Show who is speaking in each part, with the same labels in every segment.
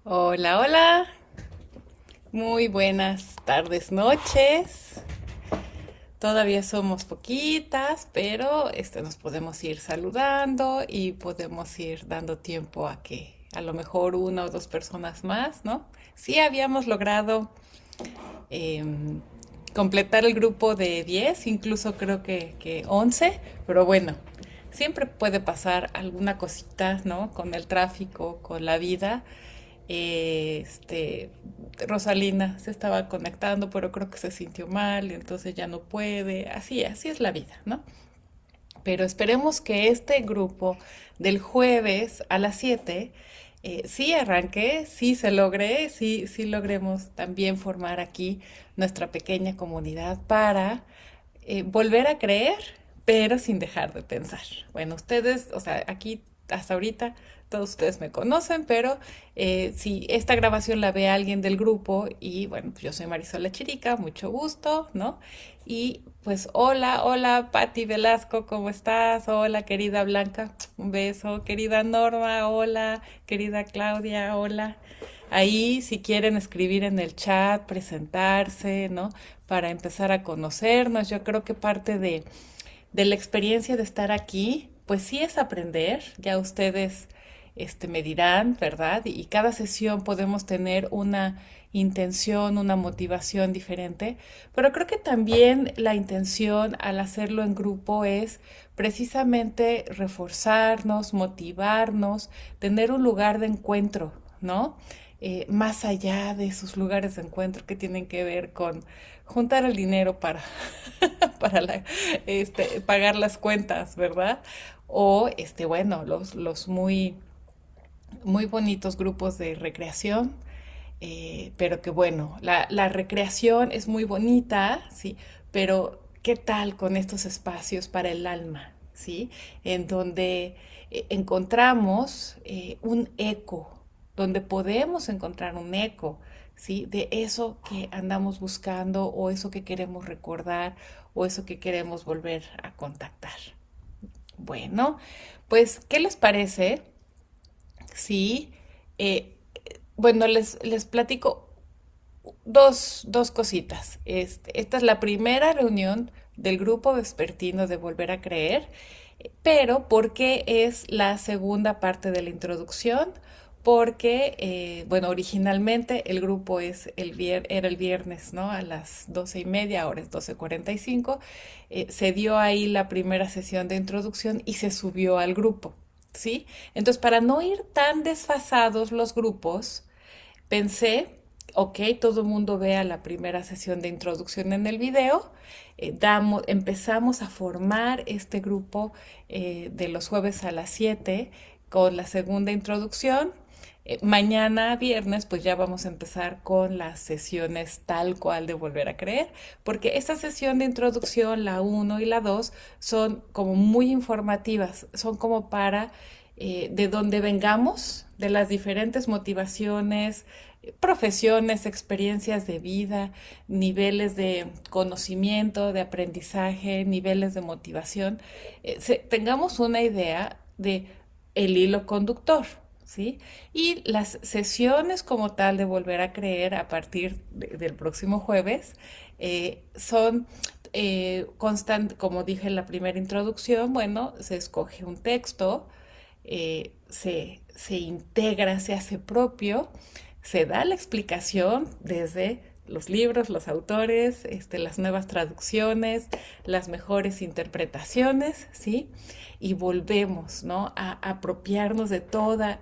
Speaker 1: Hola, hola. Muy buenas tardes, noches. Todavía somos poquitas, pero nos podemos ir saludando y podemos ir dando tiempo a que a lo mejor una o dos personas más, ¿no? Sí habíamos logrado em, completar el grupo de 10, incluso creo que 11, pero bueno, siempre puede pasar alguna cosita, ¿no? Con el tráfico, con la vida. Este, Rosalina se estaba conectando, pero creo que se sintió mal y entonces ya no puede. Así es la vida, ¿no? Pero esperemos que este grupo del jueves a las 7 sí arranque, sí se logre, sí logremos también formar aquí nuestra pequeña comunidad para volver a creer, pero sin dejar de pensar. Bueno, ustedes, o sea, aquí hasta ahorita todos ustedes me conocen, pero si esta grabación la ve alguien del grupo y bueno, pues yo soy Marisol La Chirica, mucho gusto, ¿no? Y pues hola, hola Patti Velasco, ¿cómo estás? Hola querida Blanca, un beso, querida Norma, hola, querida Claudia, hola. Ahí, si quieren escribir en el chat, presentarse, ¿no? Para empezar a conocernos, yo creo que parte de la experiencia de estar aquí, pues sí es aprender, ya ustedes me dirán, ¿verdad? Y cada sesión podemos tener una intención, una motivación diferente, pero creo que también la intención al hacerlo en grupo es precisamente reforzarnos, motivarnos, tener un lugar de encuentro, ¿no? Más allá de esos lugares de encuentro que tienen que ver con juntar el dinero para, para pagar las cuentas, ¿verdad? O, bueno, los muy bonitos grupos de recreación, pero que bueno, la recreación es muy bonita, ¿sí? Pero ¿qué tal con estos espacios para el alma, ¿sí? En donde encontramos un eco, donde podemos encontrar un eco, ¿sí? De eso que andamos buscando o eso que queremos recordar o eso que queremos volver a contactar. Bueno, pues, ¿qué les parece? Sí, eh, bueno, les platico dos cositas. Esta es la primera reunión del grupo vespertino de Volver a Creer, pero ¿por qué es la segunda parte de la introducción? Porque, bueno, originalmente el grupo era el viernes, ¿no? A las 12:30, ahora es 12:45. Se dio ahí la primera sesión de introducción y se subió al grupo, ¿sí? Entonces, para no ir tan desfasados los grupos, pensé, ok, todo el mundo vea la primera sesión de introducción en el video, empezamos a formar este grupo de los jueves a las 7 con la segunda introducción. Mañana viernes pues ya vamos a empezar con las sesiones tal cual de Volver a Creer, porque esta sesión de introducción, la uno y la 2 son como muy informativas, son como para de dónde vengamos, de las diferentes motivaciones, profesiones, experiencias de vida, niveles de conocimiento, de aprendizaje, niveles de motivación, tengamos una idea de el hilo conductor, ¿sí? Y las sesiones como tal de Volver a Creer a partir del próximo jueves son como dije en la primera introducción, bueno, se escoge un texto, se integra, se hace propio, se da la explicación desde los libros, los autores, las nuevas traducciones, las mejores interpretaciones, ¿sí? Y volvemos, ¿no? A apropiarnos de toda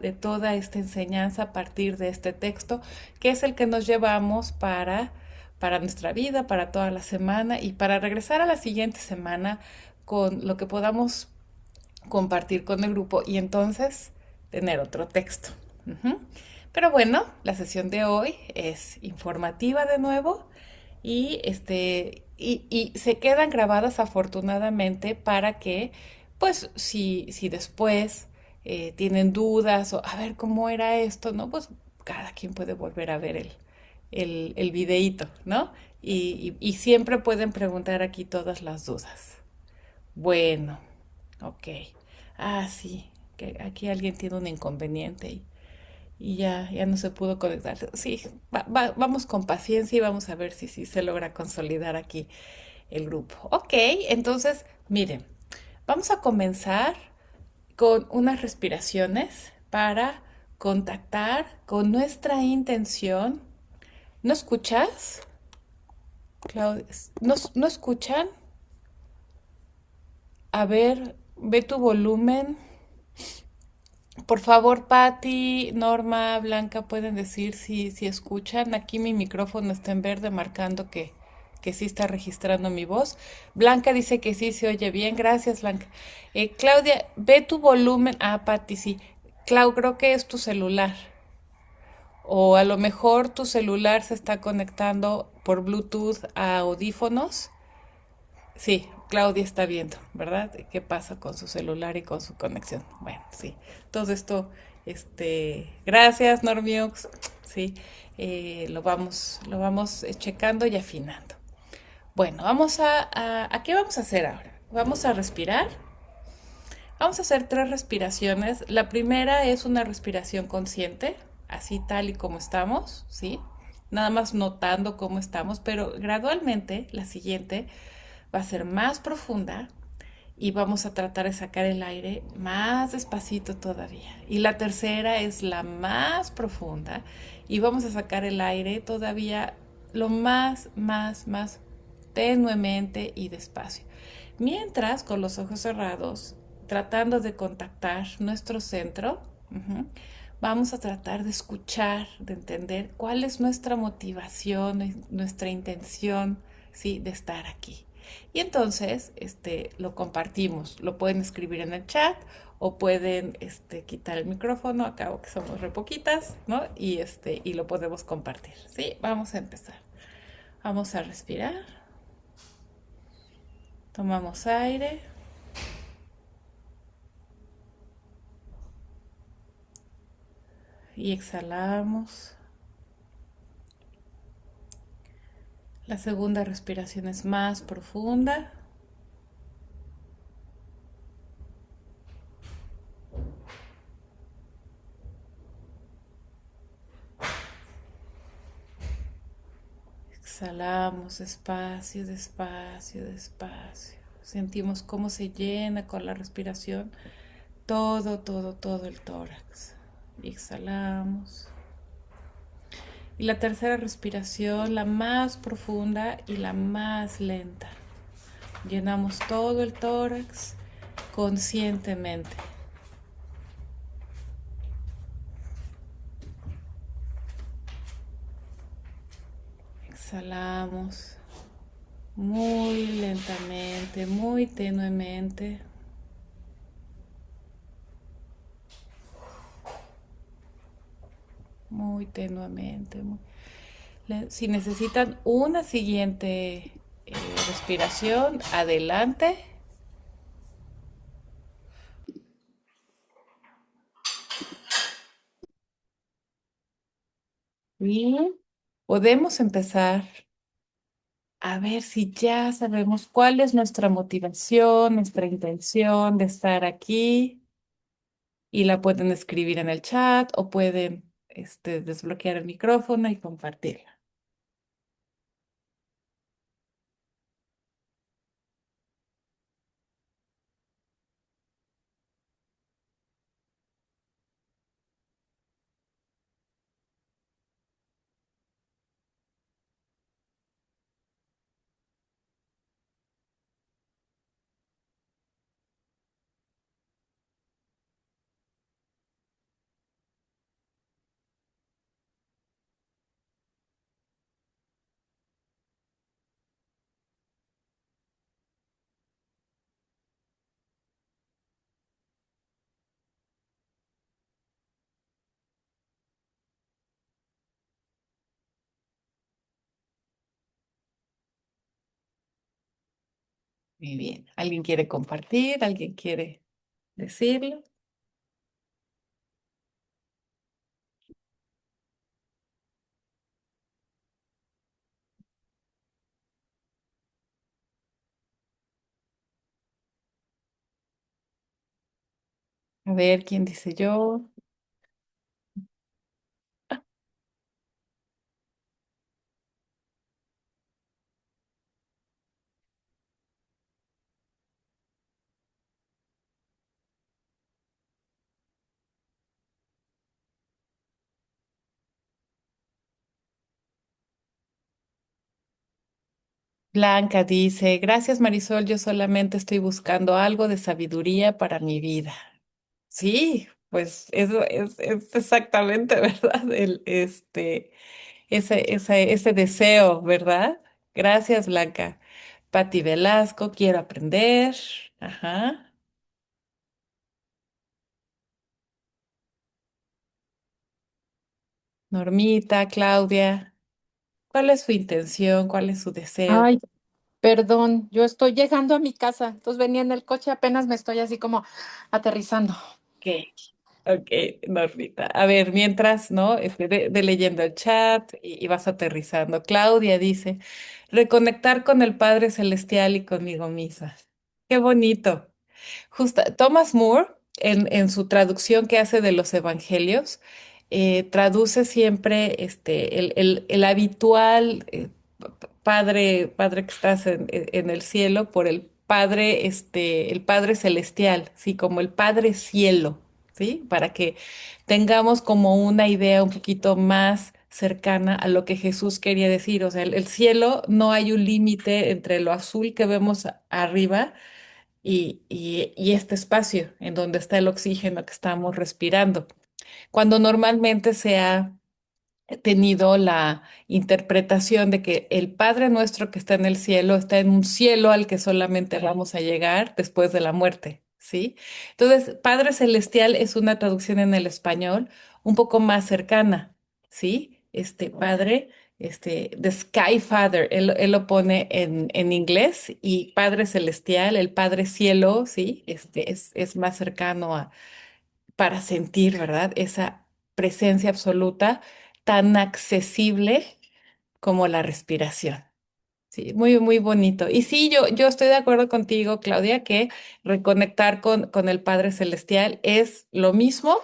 Speaker 1: esta enseñanza a partir de este texto, que es el que nos llevamos para nuestra vida, para toda la semana y para regresar a la siguiente semana con lo que podamos compartir con el grupo y entonces tener otro texto. Uh-huh. Pero bueno, la sesión de hoy es informativa de nuevo y, y se quedan grabadas afortunadamente para que, pues, si después tienen dudas o a ver cómo era esto, ¿no? Pues cada quien puede volver a ver el videíto, ¿no? Y siempre pueden preguntar aquí todas las dudas. Bueno, ok. Ah, sí, que aquí alguien tiene un inconveniente y ya no se pudo conectar. Sí, vamos con paciencia y vamos a ver si se logra consolidar aquí el grupo. Ok, entonces, miren, vamos a comenzar con unas respiraciones para contactar con nuestra intención. ¿No escuchas, Claudia? ¿No escuchan? A ver, ve tu volumen. Por favor, Patti, Norma, Blanca, pueden decir si escuchan. Aquí mi micrófono está en verde marcando que sí está registrando mi voz. Blanca dice que sí se oye bien. Gracias, Blanca. Claudia, ve tu volumen. Ah, Patti, sí. Clau, creo que es tu celular. O a lo mejor tu celular se está conectando por Bluetooth a audífonos. Sí, Claudia está viendo, ¿verdad? ¿Qué pasa con su celular y con su conexión? Bueno, sí, todo esto, gracias, Normiox, sí, lo vamos checando y afinando. Bueno, ¿a qué vamos a hacer ahora? Vamos a respirar. Vamos a hacer tres respiraciones. La primera es una respiración consciente, así tal y como estamos, ¿sí? Nada más notando cómo estamos, pero gradualmente la siguiente va a ser más profunda y vamos a tratar de sacar el aire más despacito todavía. Y la tercera es la más profunda y vamos a sacar el aire todavía lo más tenuemente y despacio. Mientras, con los ojos cerrados, tratando de contactar nuestro centro, vamos a tratar de escuchar, de entender cuál es nuestra motivación, nuestra intención, ¿sí? De estar aquí. Y entonces, lo compartimos. Lo pueden escribir en el chat o pueden, quitar el micrófono. Acabo que somos re poquitas, ¿no? Y lo podemos compartir. Sí, vamos a empezar. Vamos a respirar. Tomamos aire y exhalamos. La segunda respiración es más profunda. Exhalamos despacio, despacio, despacio. Sentimos cómo se llena con la respiración todo el tórax. Y exhalamos. Y la tercera respiración, la más profunda y la más lenta. Llenamos todo el tórax conscientemente. Exhalamos muy lentamente, muy tenuemente. Muy tenuemente. Si necesitan una siguiente respiración, adelante. Bien. Podemos empezar a ver si ya sabemos cuál es nuestra motivación, nuestra intención de estar aquí y la pueden escribir en el chat o pueden desbloquear el micrófono y compartirla. Muy bien. ¿Alguien quiere compartir? ¿Alguien quiere decirlo? A ver, ¿quién dice yo? Blanca dice, gracias Marisol, yo solamente estoy buscando algo de sabiduría para mi vida. Sí, pues eso es exactamente, ¿verdad? Ese deseo, ¿verdad? Gracias, Blanca. Patti Velasco, quiero aprender. Ajá. Normita, Claudia, ¿cuál es su intención? ¿Cuál es su deseo?
Speaker 2: Ay, perdón, yo estoy llegando a mi casa, entonces venía en el coche, apenas me estoy así como aterrizando.
Speaker 1: Ok, ok, Normita. A ver, mientras, ¿no? Ve leyendo el chat y vas aterrizando. Claudia dice, reconectar con el Padre Celestial y conmigo misma. Qué bonito. Thomas Moore, en su traducción que hace de los evangelios, traduce siempre el habitual padre que estás en el cielo por el Padre Celestial, ¿sí? Como el Padre Cielo, ¿sí? Para que tengamos como una idea un poquito más cercana a lo que Jesús quería decir. O sea, el cielo no hay un límite entre lo azul que vemos arriba y este espacio en donde está el oxígeno que estamos respirando. Cuando normalmente se ha tenido la interpretación de que el Padre nuestro que está en el cielo está en un cielo al que solamente vamos a llegar después de la muerte, ¿sí? Entonces, Padre Celestial es una traducción en el español un poco más cercana, ¿sí? Este Padre, the Sky Father, él lo pone en inglés y Padre Celestial, el Padre Cielo, ¿sí? Es más cercano para sentir, ¿verdad? Esa presencia absoluta tan accesible como la respiración. Sí, muy, muy bonito. Y sí, yo estoy de acuerdo contigo, Claudia, que reconectar con el Padre Celestial es lo mismo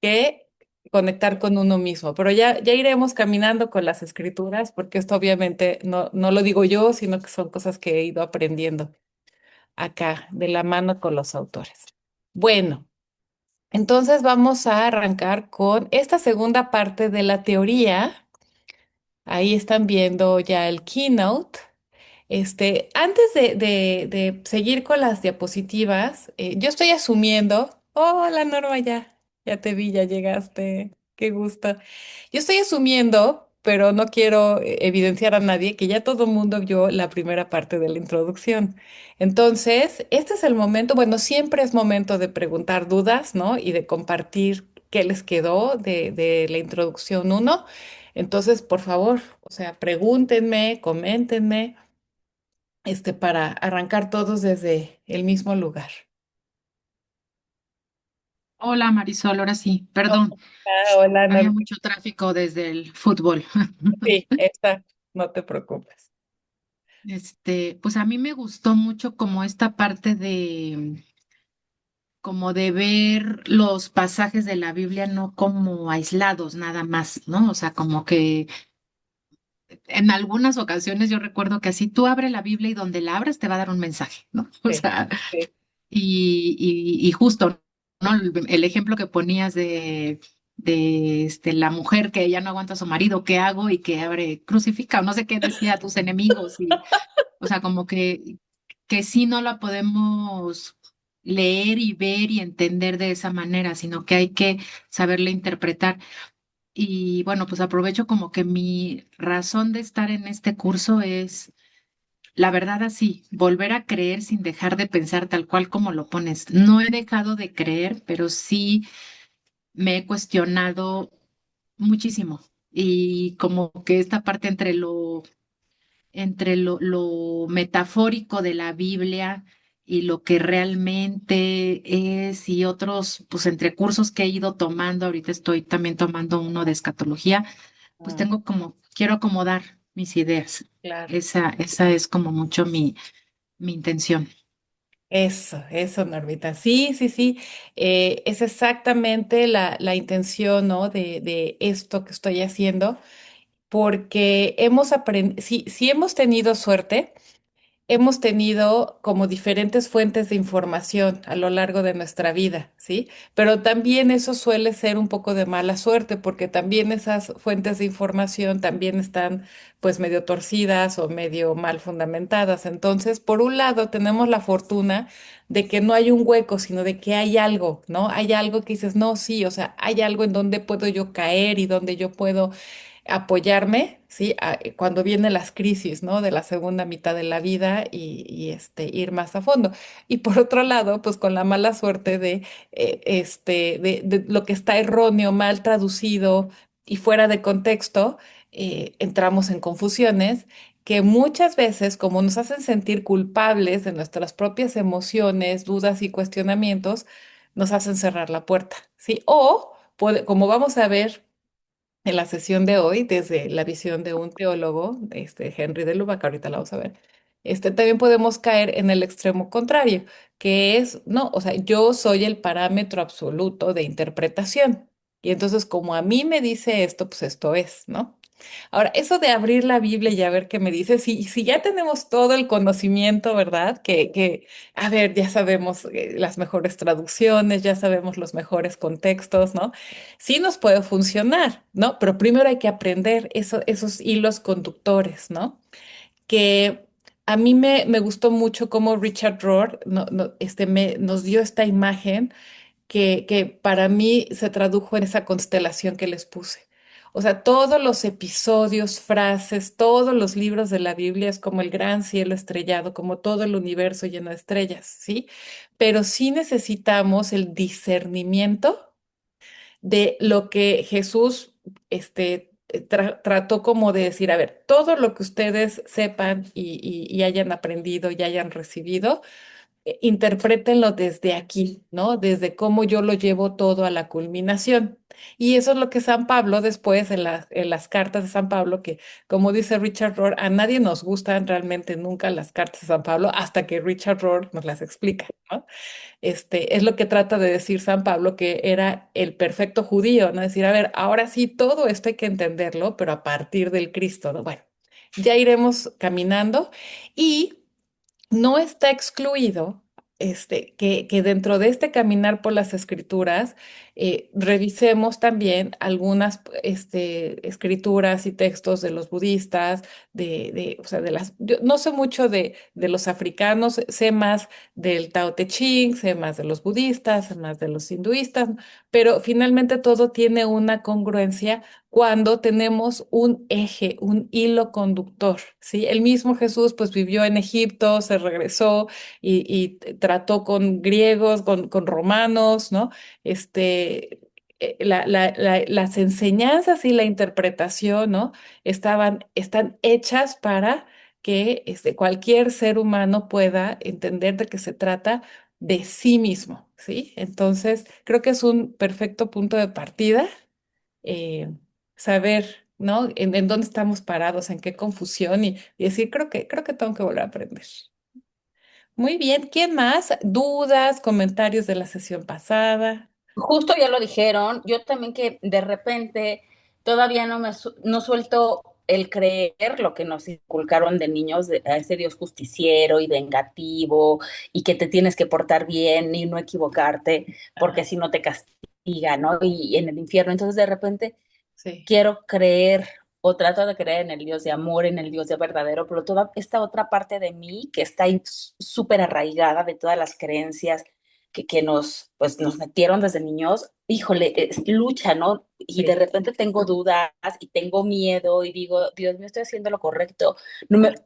Speaker 1: que conectar con uno mismo. Pero ya iremos caminando con las escrituras, porque esto obviamente no lo digo yo, sino que son cosas que he ido aprendiendo acá de la mano con los autores. Bueno. Entonces vamos a arrancar con esta segunda parte de la teoría. Ahí están viendo ya el keynote. Antes de seguir con las diapositivas, yo estoy asumiendo, hola Norma, ya te vi, ya llegaste, qué gusto. Yo estoy asumiendo, pero no quiero evidenciar a nadie, que ya todo el mundo vio la primera parte de la introducción. Entonces, este es el momento, bueno, siempre es momento de preguntar dudas, ¿no? Y de compartir qué les quedó de la introducción uno. Entonces, por favor, o sea, pregúntenme, coméntenme para arrancar todos desde el mismo lugar.
Speaker 2: Hola Marisol, ahora sí, perdón,
Speaker 1: Hola,
Speaker 2: había
Speaker 1: Norma.
Speaker 2: mucho tráfico desde el fútbol.
Speaker 1: Sí, no te preocupes.
Speaker 2: Pues a mí me gustó mucho como esta parte como de ver los pasajes de la Biblia no como aislados nada más, ¿no? O sea, como que en algunas ocasiones yo recuerdo que así tú abres la Biblia y donde la abres te va a dar un mensaje, ¿no? O
Speaker 1: Sí,
Speaker 2: sea,
Speaker 1: sí.
Speaker 2: y justo, ¿no? El ejemplo que ponías de la mujer que ya no aguanta a su marido, ¿qué hago? Y que abre, crucifica, o no sé qué decía a tus enemigos, y, o sea, como que sí no la podemos leer y ver y entender de esa manera, sino que hay que saberla interpretar. Y bueno, pues aprovecho como que mi razón de estar en este curso es, la verdad así, volver a creer sin dejar de pensar tal cual como lo pones. No he dejado de creer, pero sí me he cuestionado muchísimo. Y como que esta parte entre lo metafórico de la Biblia y lo que realmente es y otros, pues entre cursos que he ido tomando, ahorita estoy también tomando uno de escatología, pues
Speaker 1: Mm,
Speaker 2: tengo como, quiero acomodar mis ideas.
Speaker 1: claro.
Speaker 2: Esa es como mucho mi intención.
Speaker 1: Eso, Normita. Sí, sí, sí. Es exactamente la intención, ¿no? De esto que estoy haciendo, porque hemos aprendido, sí hemos tenido suerte. hemos tenido como diferentes fuentes de información a lo largo de nuestra vida, ¿sí? Pero también eso suele ser un poco de mala suerte, porque también esas fuentes de información también están pues medio torcidas o medio mal fundamentadas. Entonces, por un lado, tenemos la fortuna de que no hay un hueco, sino de que hay algo, ¿no? Hay algo que dices, no, sí, o sea, hay algo en donde puedo yo caer y donde yo puedo apoyarme, ¿sí? Cuando vienen las crisis, ¿no? De la segunda mitad de la vida ir más a fondo. Y por otro lado, pues con la mala suerte de lo que está erróneo, mal traducido y fuera de contexto, entramos en confusiones que muchas veces, como nos hacen sentir culpables de nuestras propias emociones, dudas y cuestionamientos, nos hacen cerrar la puerta, ¿sí? O, como vamos a ver, en la sesión de hoy, desde la visión de un teólogo, Henry de Lubac, que ahorita la vamos a ver, también podemos caer en el extremo contrario, que es, no, o sea, yo soy el parámetro absoluto de interpretación. Y entonces, como a mí me dice esto, pues esto es, ¿no? Ahora, eso de abrir la Biblia y a ver qué me dice, si ya tenemos todo el conocimiento, ¿verdad? A ver, ya sabemos las mejores traducciones, ya sabemos los mejores contextos, ¿no? Sí nos puede funcionar, ¿no? Pero primero hay que aprender esos hilos conductores, ¿no? Que a mí me gustó mucho cómo Richard Rohr nos dio esta imagen que para mí se tradujo en esa constelación que les puse. O sea, todos los episodios, frases, todos los libros de la Biblia es como el gran cielo estrellado, como todo el universo lleno de estrellas, ¿sí? Pero sí necesitamos el discernimiento de lo que Jesús trató como de decir, a ver, todo lo que ustedes sepan y hayan aprendido y hayan recibido, interprétenlo desde aquí, ¿no? Desde cómo yo lo llevo todo a la culminación. Y eso es lo que San Pablo después en las cartas de San Pablo, que como dice Richard Rohr, a nadie nos gustan realmente nunca las cartas de San Pablo hasta que Richard Rohr nos las explica, ¿no? Es lo que trata de decir San Pablo, que era el perfecto judío, ¿no? Decir, a ver, ahora sí, todo esto hay que entenderlo, pero a partir del Cristo, ¿no? Bueno, ya iremos caminando y no está excluido que dentro de este caminar por las escrituras revisemos también algunas escrituras y textos de los budistas, o sea, yo no sé mucho de los africanos, sé más del Tao Te Ching, sé más de los budistas, sé más de los hinduistas, pero finalmente todo tiene una congruencia cuando tenemos un eje, un hilo conductor, ¿sí? El mismo Jesús pues vivió en Egipto, se regresó y trató con griegos, con romanos, ¿no? Las enseñanzas y la interpretación, ¿no? Están hechas para que cualquier ser humano pueda entender de qué se trata de sí mismo, ¿sí? Entonces, creo que es un perfecto punto de partida eh, saber, ¿no? En dónde estamos parados, en qué confusión y decir, creo que tengo que volver a aprender. Muy bien, ¿quién más? ¿Dudas, comentarios de la sesión pasada?
Speaker 3: Justo ya lo dijeron, yo también que de repente todavía no suelto el creer lo que nos inculcaron de niños, a ese Dios justiciero y vengativo, y que te tienes que portar bien y no equivocarte, porque
Speaker 1: Ajá,
Speaker 3: si no te castiga, ¿no? Y en el infierno. Entonces de repente
Speaker 1: sí,
Speaker 3: quiero creer o trato de creer en el Dios de amor, en el Dios de verdadero, pero toda esta otra parte de mí que está ahí súper arraigada de todas las creencias que pues, nos metieron desde niños, híjole, lucha, ¿no? Y de
Speaker 1: sí.
Speaker 3: repente tengo dudas y tengo miedo y digo, Dios mío, estoy haciendo lo correcto.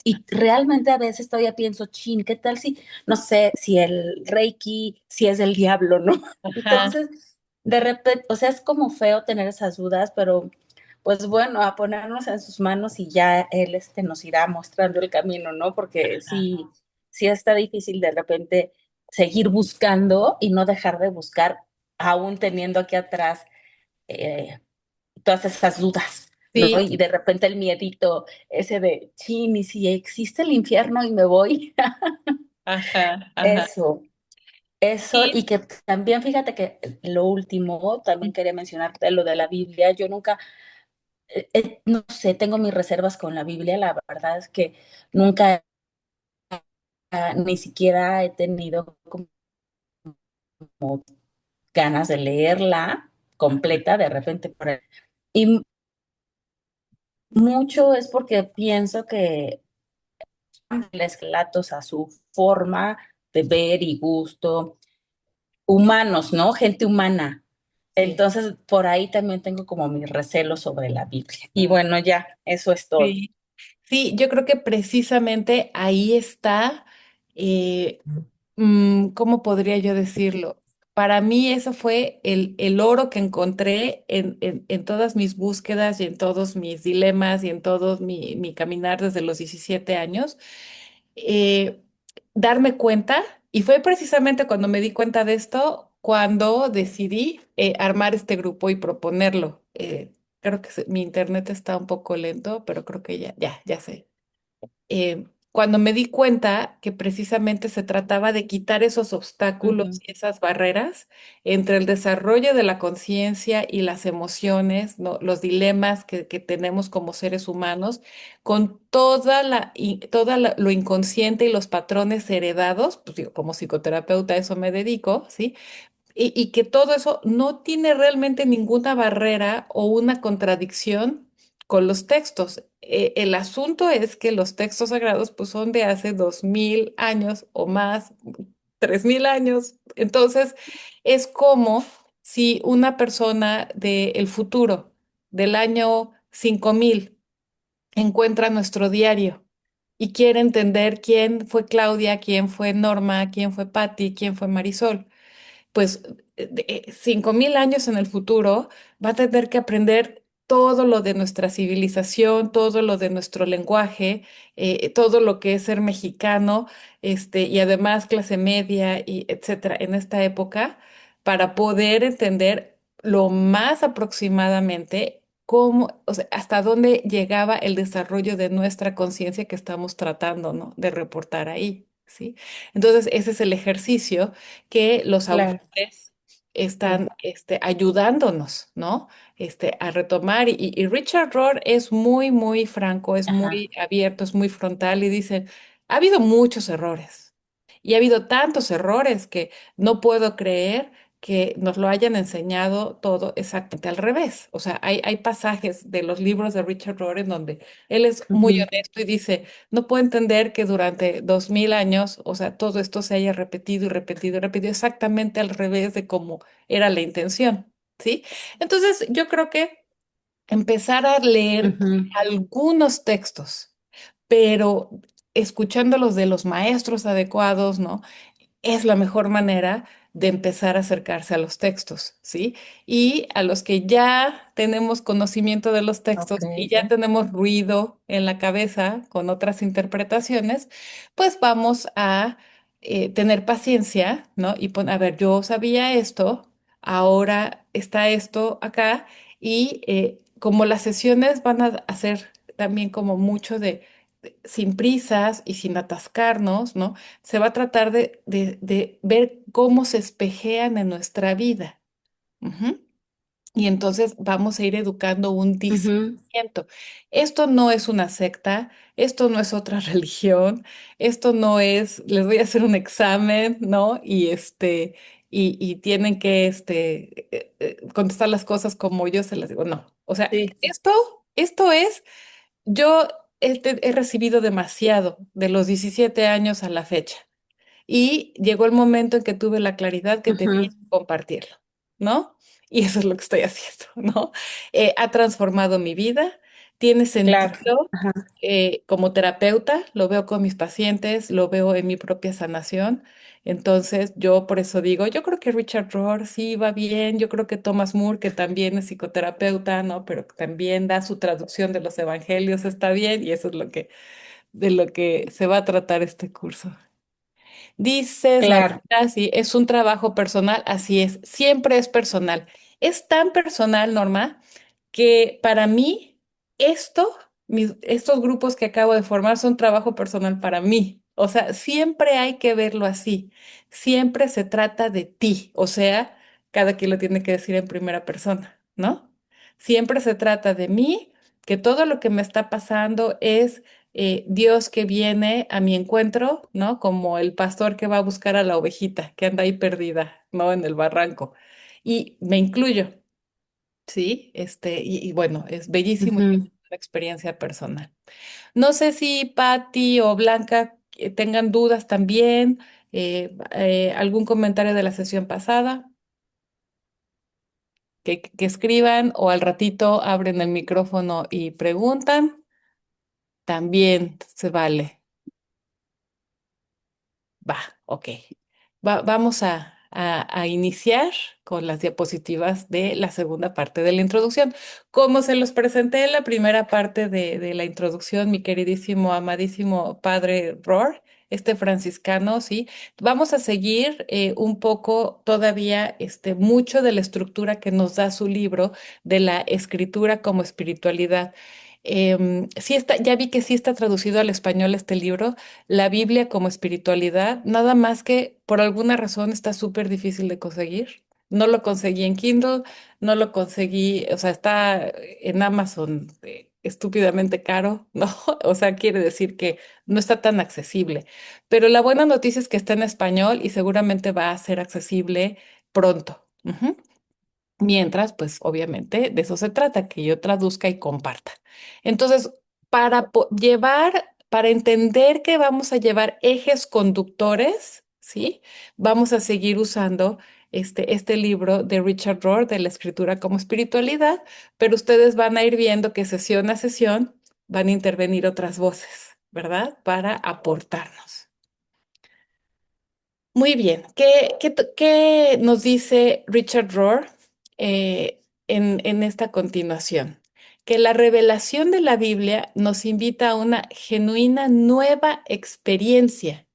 Speaker 3: Y realmente a veces todavía pienso, chin, ¿qué tal si, no sé, si el Reiki, si es el diablo, ¿no?
Speaker 1: Ajá,
Speaker 3: Entonces, de repente, o sea, es como feo tener esas dudas, pero pues bueno, a ponernos en sus manos y ya él nos irá mostrando el camino, ¿no? Porque
Speaker 1: ajá.
Speaker 3: sí, sí está difícil de repente seguir buscando y no dejar de buscar, aún teniendo aquí atrás eh, todas esas dudas, ¿no?
Speaker 1: Sí,
Speaker 3: Y de repente el miedito ese de, chin, y si existe el infierno y me voy,
Speaker 1: ajá, ajá.
Speaker 3: eso. Eso,
Speaker 1: Sí,
Speaker 3: y que también fíjate que lo último, también quería mencionarte lo de la Biblia. Yo nunca, no sé, tengo mis reservas con la Biblia. La verdad es que nunca ni siquiera he tenido como ganas de leerla completa de repente por ahí. Y mucho es porque pienso que les relatos a su forma de ver y gusto, humanos, ¿no? Gente humana.
Speaker 1: Sí.
Speaker 3: Entonces, por ahí también tengo como mis recelos sobre la Biblia. Y bueno, ya, eso es todo.
Speaker 1: Sí. Sí, yo creo que precisamente ahí está, eh, ¿cómo podría yo decirlo? Para mí eso fue el oro que encontré en todas mis búsquedas y en todos mis dilemas y en todo mi caminar desde los 17 años. eh, Darme cuenta, y fue precisamente cuando me di cuenta de esto, cuando decidí armar este grupo y proponerlo. Creo que mi internet está un poco lento, pero creo que ya sé. Cuando me di cuenta que precisamente se trataba de quitar esos obstáculos
Speaker 3: Ujú,
Speaker 1: y esas barreras entre el desarrollo de la conciencia y las emociones, ¿no? Los dilemas que tenemos como seres humanos, con lo inconsciente y los patrones heredados, pues digo, como psicoterapeuta a eso me dedico, ¿sí? Y que todo eso no tiene realmente ninguna barrera o una contradicción con los textos. El asunto es que los textos sagrados pues son de hace 2000 años o más, 3000 años. Entonces es como si una persona del futuro, del año 5000, encuentra nuestro diario y quiere entender quién fue Claudia, quién fue Norma, quién fue Patti, quién fue Marisol. Pues 5000 años en el futuro va a tener que aprender todo lo de nuestra civilización, todo lo de nuestro lenguaje, todo lo que es ser mexicano, y además clase media y etcétera, en esta época, para poder entender lo más aproximadamente cómo, o sea, hasta dónde llegaba el desarrollo de nuestra conciencia que estamos tratando, ¿no? De reportar ahí, ¿sí? Entonces, ese es el ejercicio que los
Speaker 3: claro.
Speaker 1: autores están ayudándonos, ¿no? A retomar. Y Richard Rohr es muy, muy franco, es
Speaker 3: Ajá.
Speaker 1: muy abierto, es muy frontal y dice, ha habido muchos errores y ha habido tantos errores que no puedo creer que nos lo hayan enseñado todo exactamente al revés. O sea, hay pasajes de los libros de Richard Rohr en donde él es muy
Speaker 3: Ujú,
Speaker 1: honesto y dice, no puedo entender que durante 2000 años, o sea, todo esto se haya repetido y repetido y repetido exactamente al revés de cómo era la intención, ¿sí? Entonces, yo creo que empezar a leer
Speaker 3: ujú,
Speaker 1: algunos textos, pero escuchándolos de los maestros adecuados, ¿no? Es la mejor manera de empezar a acercarse a los textos, ¿sí? Y a los que ya tenemos conocimiento de los
Speaker 3: ok.
Speaker 1: textos y ya tenemos ruido en la cabeza con otras interpretaciones, pues vamos a tener paciencia, ¿no? Y a ver, yo sabía esto, ahora está esto acá, y como las sesiones van a hacer también como mucho sin prisas y sin atascarnos, ¿no? Se va a tratar de ver cómo se espejean en nuestra vida. Ujú. Y entonces vamos a ir educando un
Speaker 3: Ujú,
Speaker 1: discernimiento. Esto no es una secta, esto no es otra religión, esto no es, les voy a hacer un examen, ¿no? Y tienen que contestar las cosas como yo se las digo. No. O sea,
Speaker 3: sí.
Speaker 1: esto es, yo he recibido demasiado de los 17 años a la fecha. Y llegó el momento en que tuve la claridad que tenía
Speaker 3: Ujú,
Speaker 1: que compartirlo, ¿no? Y eso es lo que estoy haciendo, ¿no? Ha transformado mi vida, tiene
Speaker 3: claro.
Speaker 1: sentido
Speaker 3: Ajá.
Speaker 1: como terapeuta, lo veo con mis pacientes, lo veo en mi propia sanación. Entonces, yo por eso digo, yo creo que Richard Rohr sí va bien, yo creo que Thomas Moore, que también es psicoterapeuta, ¿no? Pero que también da su traducción de los evangelios, está bien, y eso es de lo que se va a tratar este curso. Dices,
Speaker 3: Claro.
Speaker 1: Normita, sí, es un trabajo personal, así es, siempre es personal. Es tan personal, Norma, que para mí estos grupos que acabo de formar son trabajo personal para mí. O sea, siempre hay que verlo así. Siempre se trata de ti. O sea, cada quien lo tiene que decir en primera persona, ¿no? Siempre se trata de mí, que todo lo que me está pasando es Dios que viene a mi encuentro, ¿no? Como el pastor que va a buscar a la ovejita que anda ahí perdida, ¿no? En el barranco. Y me incluyo, ¿sí? Y bueno, es bellísimo y es
Speaker 2: Ujú.
Speaker 1: una experiencia personal. No sé si Patti o Blanca tengan dudas también, algún comentario de la sesión pasada, que escriban o al ratito abren el micrófono y preguntan, también se vale. Va, ok. Vamos a iniciar con las diapositivas de la segunda parte de la introducción. Como se los presenté en la primera parte de la introducción, mi queridísimo, amadísimo padre Rohr, este franciscano, sí, vamos a seguir un poco todavía, mucho de la estructura que nos da su libro de la escritura como espiritualidad. Sí está, ya vi que sí está traducido al español este libro, la Biblia como espiritualidad, nada más que por alguna razón está súper difícil de conseguir. No lo conseguí en Kindle, no lo conseguí, o sea, está en Amazon estúpidamente caro, ¿no? O sea, quiere decir que no está tan accesible. Pero la buena noticia es que está en español y seguramente va a ser accesible pronto. Ujú. Mientras, pues obviamente de eso se trata, que yo traduzca y comparta. Entonces, para entender que vamos a llevar ejes conductores, ¿sí? Vamos a seguir usando este libro de Richard Rohr de la escritura como espiritualidad, pero ustedes van a ir viendo que sesión a sesión van a intervenir otras voces, ¿verdad? Para aportarnos. Muy bien. ¿Qué nos dice Richard Rohr en esta continuación? Que la revelación de la Biblia nos invita a una genuina nueva experiencia.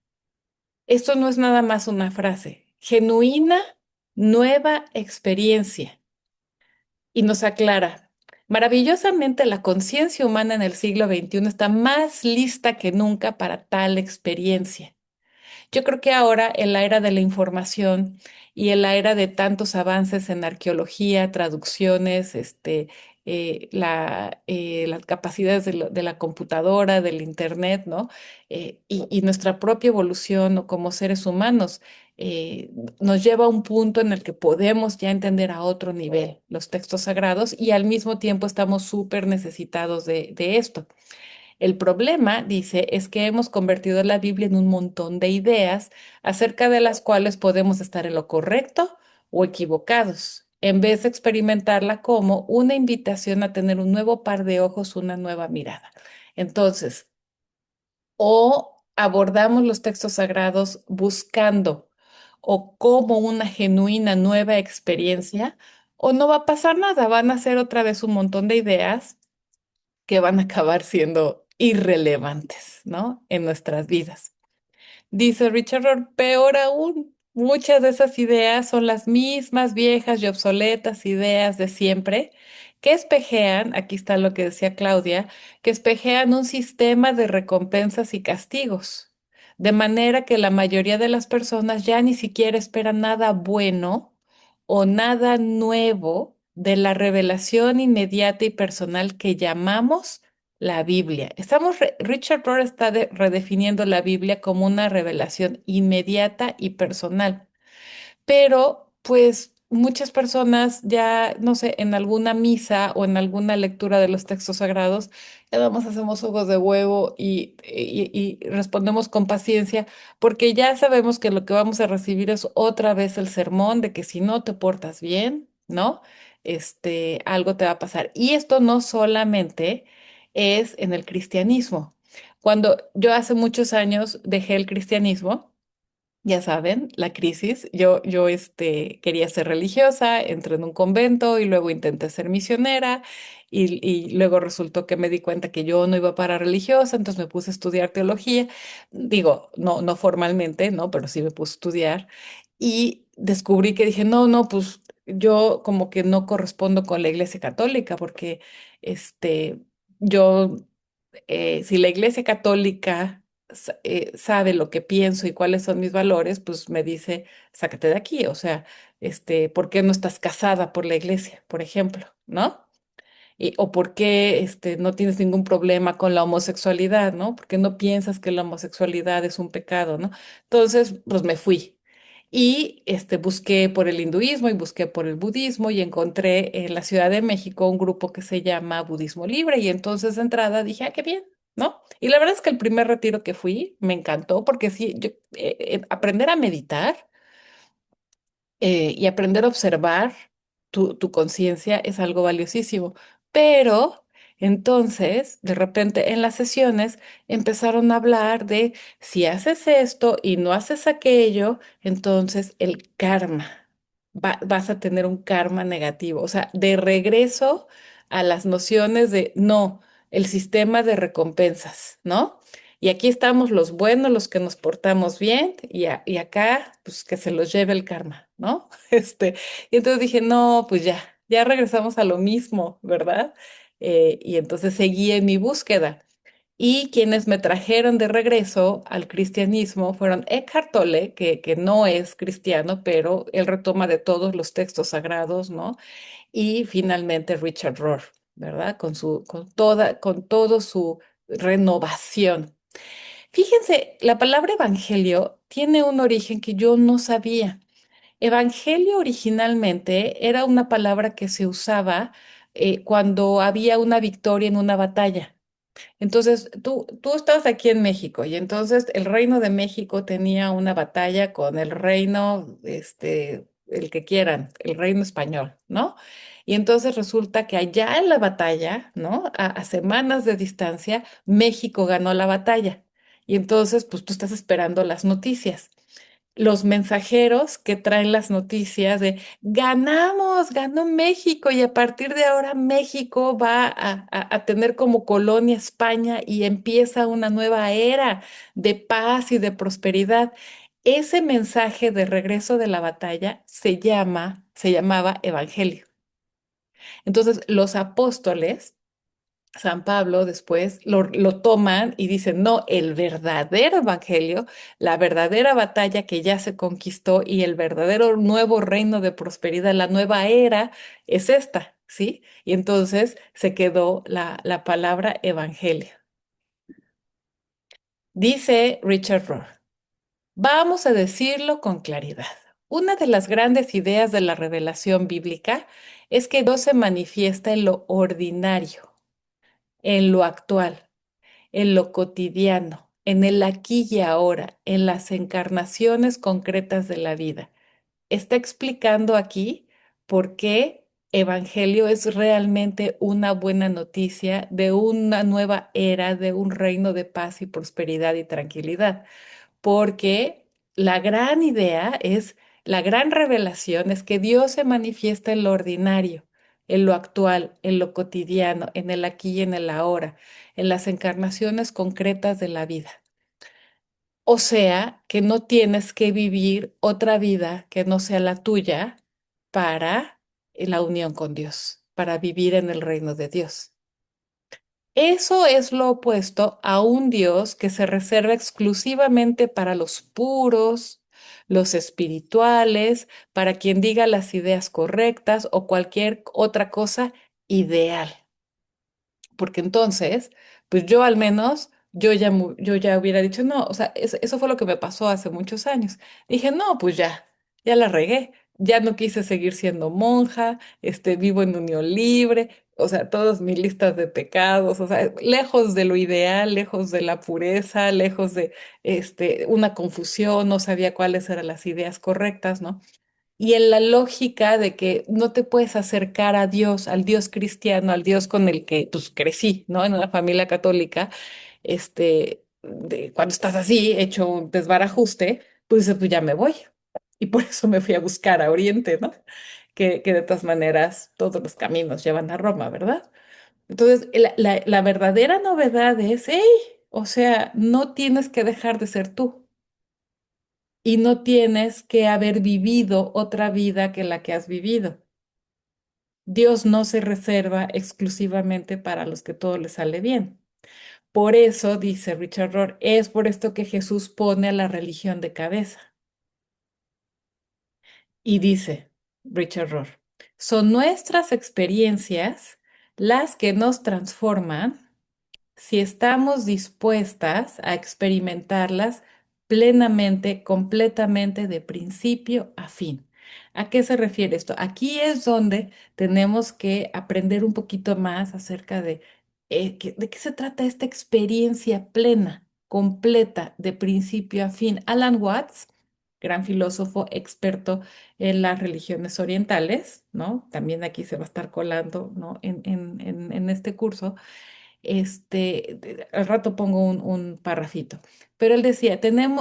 Speaker 1: Esto no es nada más una frase. Genuina nueva experiencia. Y nos aclara, maravillosamente la conciencia humana en el siglo XXI está más lista que nunca para tal experiencia. Yo creo que ahora, en la era de la información y en la era de tantos avances en arqueología, traducciones, las capacidades de la computadora, del internet, ¿no? Y nuestra propia evolución, ¿no? Como seres humanos, nos lleva a un punto en el que podemos ya entender a otro nivel los textos sagrados y al mismo tiempo estamos súper necesitados de esto. El problema, dice, es que hemos convertido la Biblia en un montón de ideas acerca de las cuales podemos estar en lo correcto o equivocados, en vez de experimentarla como una invitación a tener un nuevo par de ojos, una nueva mirada. Entonces, o abordamos los textos sagrados buscando o como una genuina nueva experiencia, o no va a pasar nada, van a ser otra vez un montón de ideas que van a acabar siendo irrelevantes, ¿no? En nuestras vidas. Dice Richard Rohr, peor aún, muchas de esas ideas son las mismas viejas y obsoletas ideas de siempre que espejean, aquí está lo que decía Claudia, que espejean un sistema de recompensas y castigos, de manera que la mayoría de las personas ya ni siquiera esperan nada bueno o nada nuevo de la revelación inmediata y personal que llamamos la Biblia. Richard Rohr está redefiniendo la Biblia como una revelación inmediata y personal, pero pues muchas personas ya, no sé, en alguna misa o en alguna lectura de los textos sagrados, ya nada más hacemos ojos de huevo y respondemos con paciencia, porque ya sabemos que lo que vamos a recibir es otra vez el sermón de que si no te portas bien, ¿no? Algo te va a pasar. Y esto no solamente es en el cristianismo. Cuando yo hace muchos años dejé el cristianismo, ya saben, la crisis. Yo quería ser religiosa, entré en un convento y luego intenté ser misionera y luego resultó que me di cuenta que yo no iba para religiosa, entonces me puse a estudiar teología. Digo, no formalmente, ¿no? Pero sí me puse a estudiar y descubrí que dije, no, no, pues yo como que no correspondo con la Iglesia Católica porque este, yo si la Iglesia Católica sabe lo que pienso y cuáles son mis valores, pues me dice, sácate de aquí, o sea, ¿por qué no estás casada por la Iglesia, por ejemplo, ¿no? o por qué no tienes ningún problema con la homosexualidad, ¿no? ¿Por qué no piensas que la homosexualidad es un pecado, ¿no? Entonces, pues me fui. Y busqué por el hinduismo y busqué por el budismo y encontré en la Ciudad de México un grupo que se llama Budismo Libre y entonces de entrada dije, ah, qué bien, ¿no? Y la verdad es que el primer retiro que fui me encantó porque sí, aprender a meditar y aprender a observar tu conciencia es algo valiosísimo. Pero entonces, de repente en las sesiones empezaron a hablar de si haces esto y no haces aquello, entonces el karma, vas a tener un karma negativo. O sea, de regreso a las nociones de no, el sistema de recompensas, ¿no? Y aquí estamos los buenos, los que nos portamos bien, y acá, pues que se los lleve el karma, ¿no? Y entonces dije, no, pues ya regresamos a lo mismo, ¿verdad? Y entonces seguí en mi búsqueda. Y quienes me trajeron de regreso al cristianismo fueron Eckhart Tolle, que no es cristiano, pero él retoma de todos los textos sagrados, ¿no? Y finalmente Richard Rohr, ¿verdad? Con todo su renovación. Fíjense, la palabra evangelio tiene un origen que yo no sabía. Evangelio originalmente era una palabra que se usaba cuando había una victoria en una batalla. Entonces, tú estabas aquí en México y entonces el reino de México tenía una batalla con el reino, el que quieran, el reino español, ¿no? Y entonces resulta que allá en la batalla, ¿no? A semanas de distancia, México ganó la batalla. Y entonces, pues tú estás esperando las noticias los mensajeros que traen las noticias de ganamos, ganó México y a partir de ahora México va a tener como colonia España y empieza una nueva era de paz y de prosperidad. Ese mensaje de regreso de la batalla se llamaba Evangelio. Entonces, los apóstoles San Pablo después lo toman y dicen, no, el verdadero evangelio, la verdadera batalla que ya se conquistó y el verdadero nuevo reino de prosperidad, la nueva era, es esta, ¿sí? Y entonces se quedó la palabra evangelio. Dice Richard Rohr, vamos a decirlo con claridad. Una de las grandes ideas de la revelación bíblica es que Dios se manifiesta en lo ordinario, en lo actual en lo cotidiano, en el aquí y ahora, en las encarnaciones concretas de la vida. Está explicando aquí por qué Evangelio es realmente una buena noticia de una nueva era, de un reino de paz y prosperidad y tranquilidad porque la gran idea es, la gran revelación es que Dios se manifiesta en lo ordinario, en lo actual, en lo cotidiano, en el aquí y en el ahora, en las encarnaciones concretas de la vida. O sea, que no tienes que vivir otra vida que no sea la tuya para la unión con Dios, para vivir en el reino de Dios. Eso es lo opuesto a un Dios que se reserva exclusivamente para los puros, los espirituales, para quien diga las ideas correctas o cualquier otra cosa ideal. Porque entonces, pues yo al menos, yo ya hubiera dicho, no, o sea, eso fue lo que me pasó hace muchos años. Dije, no, pues ya la regué, ya no quise seguir siendo monja, vivo en unión libre, o sea, todas mis listas de pecados, o sea, lejos de lo ideal, lejos de la pureza, lejos de, una confusión, no sabía cuáles eran las ideas correctas, ¿no? Y en la lógica de que no te puedes acercar a Dios, al Dios cristiano, al Dios con el que pues, crecí, ¿no? En una familia católica, cuando estás así, hecho un desbarajuste, pues dices, pues ya me voy. Y por eso me fui a buscar a Oriente, ¿no? Que de todas maneras todos los caminos llevan a Roma, ¿verdad? Entonces, la verdadera novedad es, hey, o sea, no tienes que dejar de ser tú y no tienes que haber vivido otra vida que la que has vivido. Dios no se reserva exclusivamente para los que todo les sale bien. Por eso, dice Richard Rohr, es por esto que Jesús pone a la religión de cabeza. Y dice Richard Rohr, son nuestras experiencias las que nos transforman si estamos dispuestas a experimentarlas plenamente, completamente, de principio a fin. ¿A qué se refiere esto? Aquí es donde tenemos que aprender un poquito más acerca de, de qué se trata esta experiencia plena, completa, de principio a fin. Alan Watts, gran filósofo, experto en las religiones orientales, ¿no? También aquí se va a estar colando, ¿no? En este curso, al rato pongo un parrafito, pero él decía,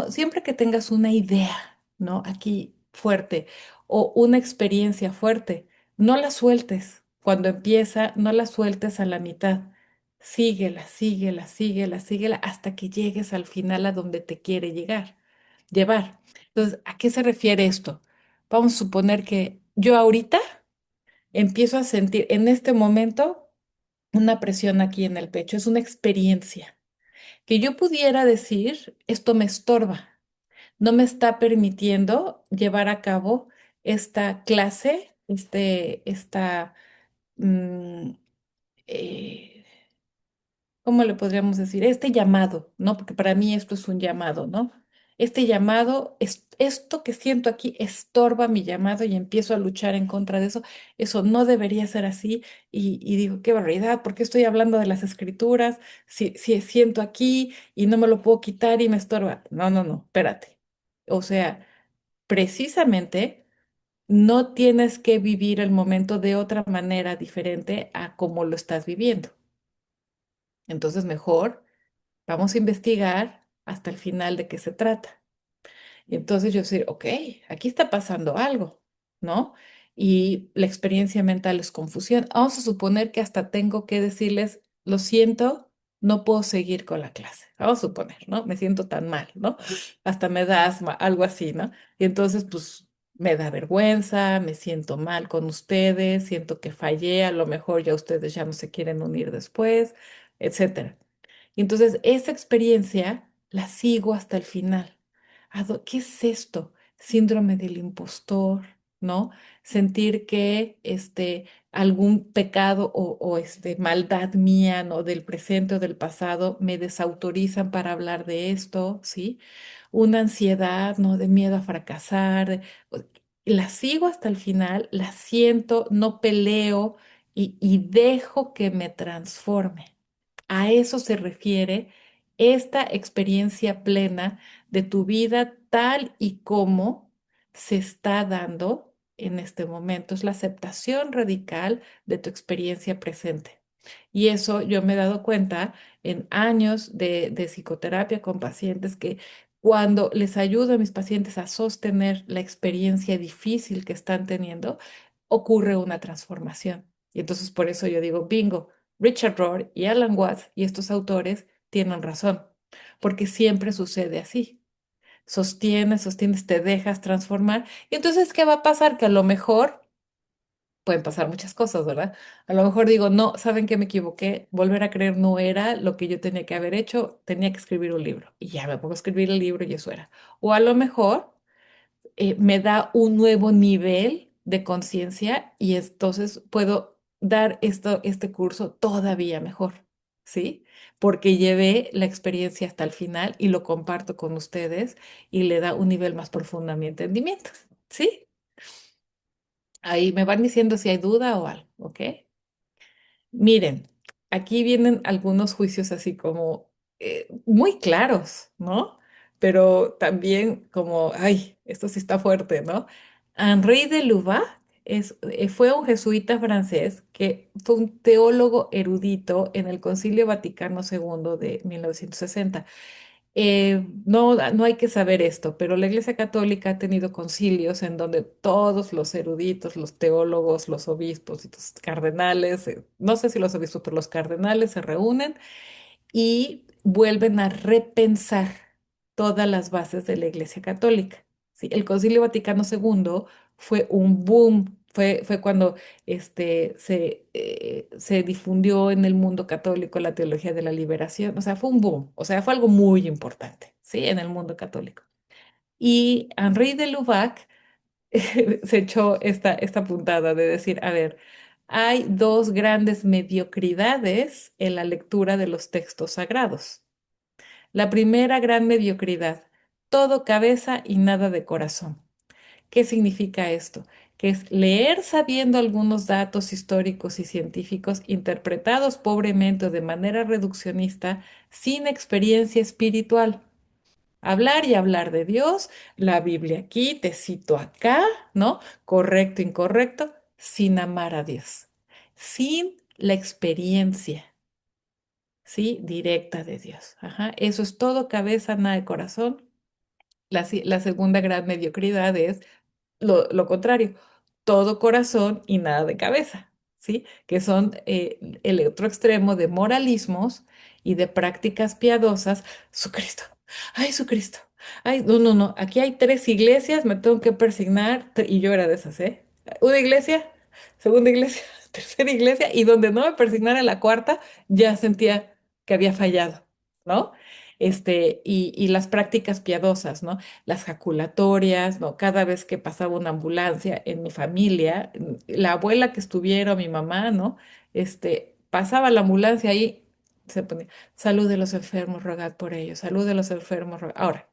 Speaker 1: siempre que tengas una idea, ¿no? Aquí fuerte o una experiencia fuerte, no la sueltes. Cuando empieza, no la sueltes a la mitad. Síguela, síguela, síguela, síguela hasta que llegues al final a donde te quiere llevar. Entonces, ¿a qué se refiere esto? Vamos a suponer que yo ahorita empiezo a sentir en este momento una presión aquí en el pecho, es una experiencia que yo pudiera decir, esto me estorba, no me está permitiendo llevar a cabo esta clase, mm, eh, ¿cómo le podríamos decir? Este llamado, ¿no? Porque para mí esto es un llamado, ¿no? Este llamado, esto que siento aquí estorba mi llamado y empiezo a luchar en contra de eso. Eso no debería ser así. Y digo, qué barbaridad, ¿por qué estoy hablando de las escrituras? Si siento aquí y no me lo puedo quitar y me estorba. No, no, no, espérate. O sea, precisamente no tienes que vivir el momento de otra manera diferente a como lo estás viviendo. Entonces, mejor vamos a investigar hasta el final de qué se trata. Y entonces yo decir, ok, aquí está pasando algo, ¿no? Y la experiencia mental es confusión. Vamos a suponer que hasta tengo que decirles, lo siento, no puedo seguir con la clase. Vamos a suponer, ¿no? Me siento tan mal, ¿no? Hasta me da asma, algo así, ¿no? Y entonces, pues, me da vergüenza, me siento mal con ustedes, siento que fallé, a lo mejor ya ustedes ya no se quieren unir después, etcétera. Y entonces esa experiencia la sigo hasta el final. ¿Qué es esto? Síndrome del impostor, ¿no? Sentir que algún pecado o maldad mía, ¿no? Del presente o del pasado me desautorizan para hablar de esto, ¿sí? Una ansiedad, ¿no? De miedo a fracasar. La sigo hasta el final, la siento, no peleo y dejo que me transforme. A eso se refiere esta experiencia plena de tu vida tal y como se está dando en este momento. Es la aceptación radical de tu experiencia presente. Y eso yo me he dado cuenta en años de psicoterapia con pacientes que cuando les ayudo a mis pacientes a sostener la experiencia difícil que están teniendo, ocurre una transformación. Y entonces por eso yo digo, bingo. Richard Rohr y Alan Watts y estos autores tienen razón, porque siempre sucede así. Sostienes, sostienes, te dejas transformar. Y entonces, ¿qué va a pasar? Que a lo mejor pueden pasar muchas cosas, ¿verdad? A lo mejor digo, no, ¿saben qué? Me equivoqué. Volver a creer no era lo que yo tenía que haber hecho. Tenía que escribir un libro. Y ya me pongo a escribir el libro y eso era. O a lo mejor me da un nuevo nivel de conciencia y entonces puedo dar este curso todavía mejor, ¿sí? Porque llevé la experiencia hasta el final y lo comparto con ustedes y le da un nivel más profundo a mi entendimiento, ¿sí? Ahí me van diciendo si hay duda o algo, ¿ok? Miren, aquí vienen algunos juicios así como muy claros, ¿no? Pero también como, ay, esto sí está fuerte, ¿no? Henri de Lubac fue un jesuita francés que fue un teólogo erudito en el Concilio Vaticano II de 1960. No hay que saber esto, pero la Iglesia Católica ha tenido concilios en donde todos los eruditos, los teólogos, los obispos y los cardenales, no sé si los obispos, pero los cardenales se reúnen y vuelven a repensar todas las bases de la Iglesia Católica. ¿Sí? El Concilio Vaticano II fue un boom, fue cuando se difundió en el mundo católico la teología de la liberación, o sea, fue un boom, o sea, fue algo muy importante, ¿sí? En el mundo católico. Y Henri de Lubac se echó esta puntada de decir, a ver, hay dos grandes mediocridades en la lectura de los textos sagrados. La primera gran mediocridad, todo cabeza y nada de corazón. ¿Qué significa esto? Que es leer sabiendo algunos datos históricos y científicos interpretados pobremente o de manera reduccionista, sin experiencia espiritual. Hablar y hablar de Dios, la Biblia aquí, te cito acá, ¿no? Correcto, incorrecto, sin amar a Dios, sin la experiencia, ¿sí? Directa de Dios. Ajá. Eso es todo cabeza, nada de corazón. La segunda gran mediocridad es lo contrario, todo corazón y nada de cabeza, ¿sí? Que son el otro extremo de moralismos y de prácticas piadosas. Su Cristo, ay, su Cristo, ay, no, no, no, aquí hay tres iglesias, me tengo que persignar, y yo era de esas, ¿eh? Una iglesia, segunda iglesia, tercera iglesia, y donde no me persignara en la cuarta, ya sentía que había fallado, ¿no? Y las prácticas piadosas, ¿no? Las jaculatorias, ¿no? Cada vez que pasaba una ambulancia en mi familia, la abuela que estuviera, o mi mamá, ¿no? Pasaba la ambulancia ahí, se ponía, salud de los enfermos, rogad por ellos, salud de los enfermos, rogad. Ahora,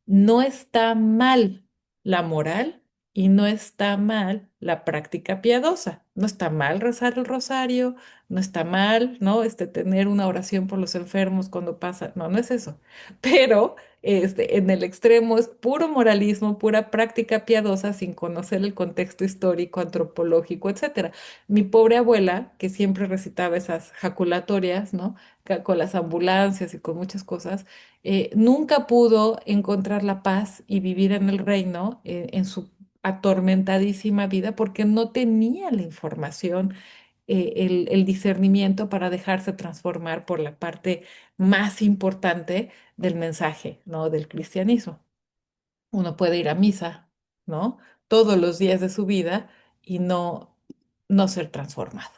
Speaker 1: no está mal la moral y no está mal la práctica piadosa. No está mal rezar el rosario, no está mal, ¿no? Tener una oración por los enfermos cuando pasa. No, no es eso. Pero en el extremo es puro moralismo, pura práctica piadosa sin conocer el contexto histórico, antropológico, etcétera. Mi pobre abuela, que siempre recitaba esas jaculatorias, ¿no? Con las ambulancias y con muchas cosas, nunca pudo encontrar la paz y vivir en el reino en su atormentadísima vida porque no tenía la información, el discernimiento para dejarse transformar por la parte más importante del mensaje, ¿no? Del cristianismo. Uno puede ir a misa, ¿no? Todos los días de su vida y no ser transformado.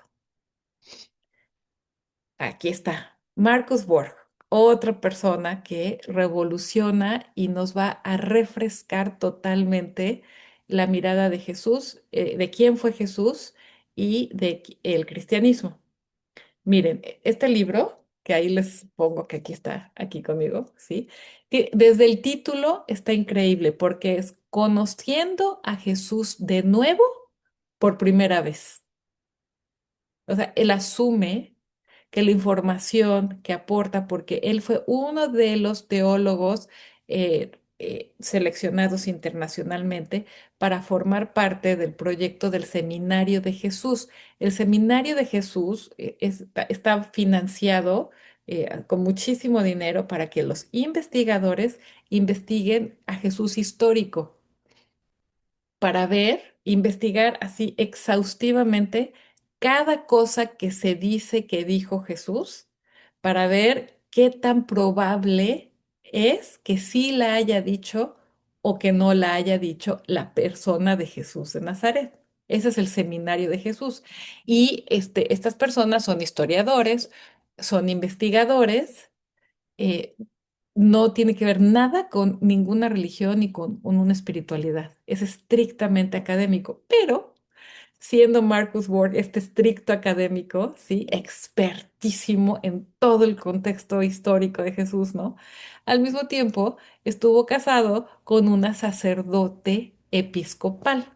Speaker 1: Aquí está, Marcus Borg, otra persona que revoluciona y nos va a refrescar totalmente la mirada de Jesús, de quién fue Jesús y el cristianismo. Miren, este libro, que ahí les pongo que aquí está, aquí conmigo, ¿sí? Desde el título está increíble porque es Conociendo a Jesús de nuevo por primera vez. O sea, él asume que la información que aporta, porque él fue uno de los teólogos seleccionados internacionalmente para formar parte del proyecto del Seminario de Jesús. El Seminario de Jesús está financiado con muchísimo dinero para que los investigadores investiguen a Jesús histórico para ver, investigar así exhaustivamente cada cosa que se dice que dijo Jesús, para ver qué tan probable es que sí la haya dicho o que no la haya dicho la persona de Jesús de Nazaret. Ese es el seminario de Jesús. Y estas personas son historiadores, son investigadores, eh, no tiene que ver nada con ninguna religión ni con una espiritualidad. Es estrictamente académico, pero siendo Marcus Ward este estricto académico, ¿sí? Expertísimo en todo el contexto histórico de Jesús, ¿no? Al mismo tiempo, estuvo casado con una sacerdote episcopal.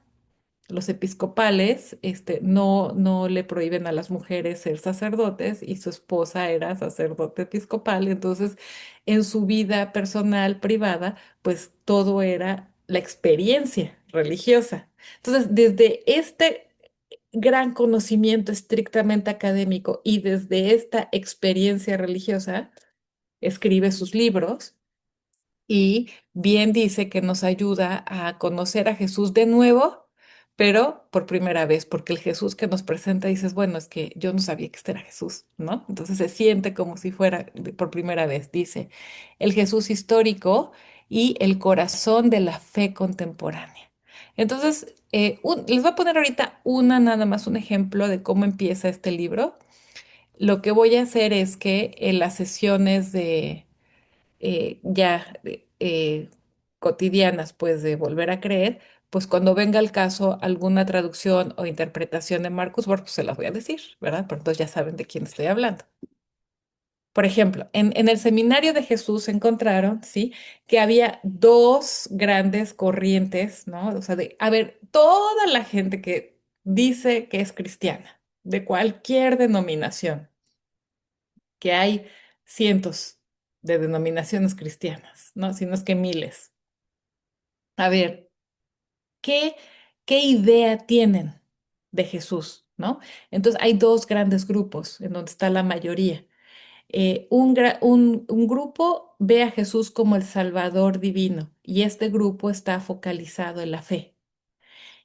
Speaker 1: Los episcopales, no le prohíben a las mujeres ser sacerdotes y su esposa era sacerdote episcopal. Entonces, en su vida personal, privada, pues todo era la experiencia religiosa. Entonces, desde este gran conocimiento estrictamente académico y desde esta experiencia religiosa, escribe sus libros y bien dice que nos ayuda a conocer a Jesús de nuevo, pero por primera vez, porque el Jesús que nos presenta dices, bueno, es que yo no sabía que este era Jesús, ¿no? Entonces se siente como si fuera por primera vez, dice, el Jesús histórico y el corazón de la fe contemporánea. Entonces, les voy a poner ahorita nada más un ejemplo de cómo empieza este libro. Lo que voy a hacer es que en las sesiones ya cotidianas, pues de volver a creer, pues cuando venga el caso, alguna traducción o interpretación de Marcus Borg, pues se las voy a decir, ¿verdad? Pero entonces ya saben de quién estoy hablando. Por ejemplo, en el seminario de Jesús encontraron, ¿sí? Que había dos grandes corrientes, ¿no? O sea, a ver, toda la gente que dice que es cristiana, de cualquier denominación, que hay cientos de denominaciones cristianas, ¿no? Si no es que miles. A ver, ¿qué, qué idea tienen de Jesús, ¿no? Entonces, hay dos grandes grupos en donde está la mayoría. Un grupo ve a Jesús como el Salvador divino y este grupo está focalizado en la fe.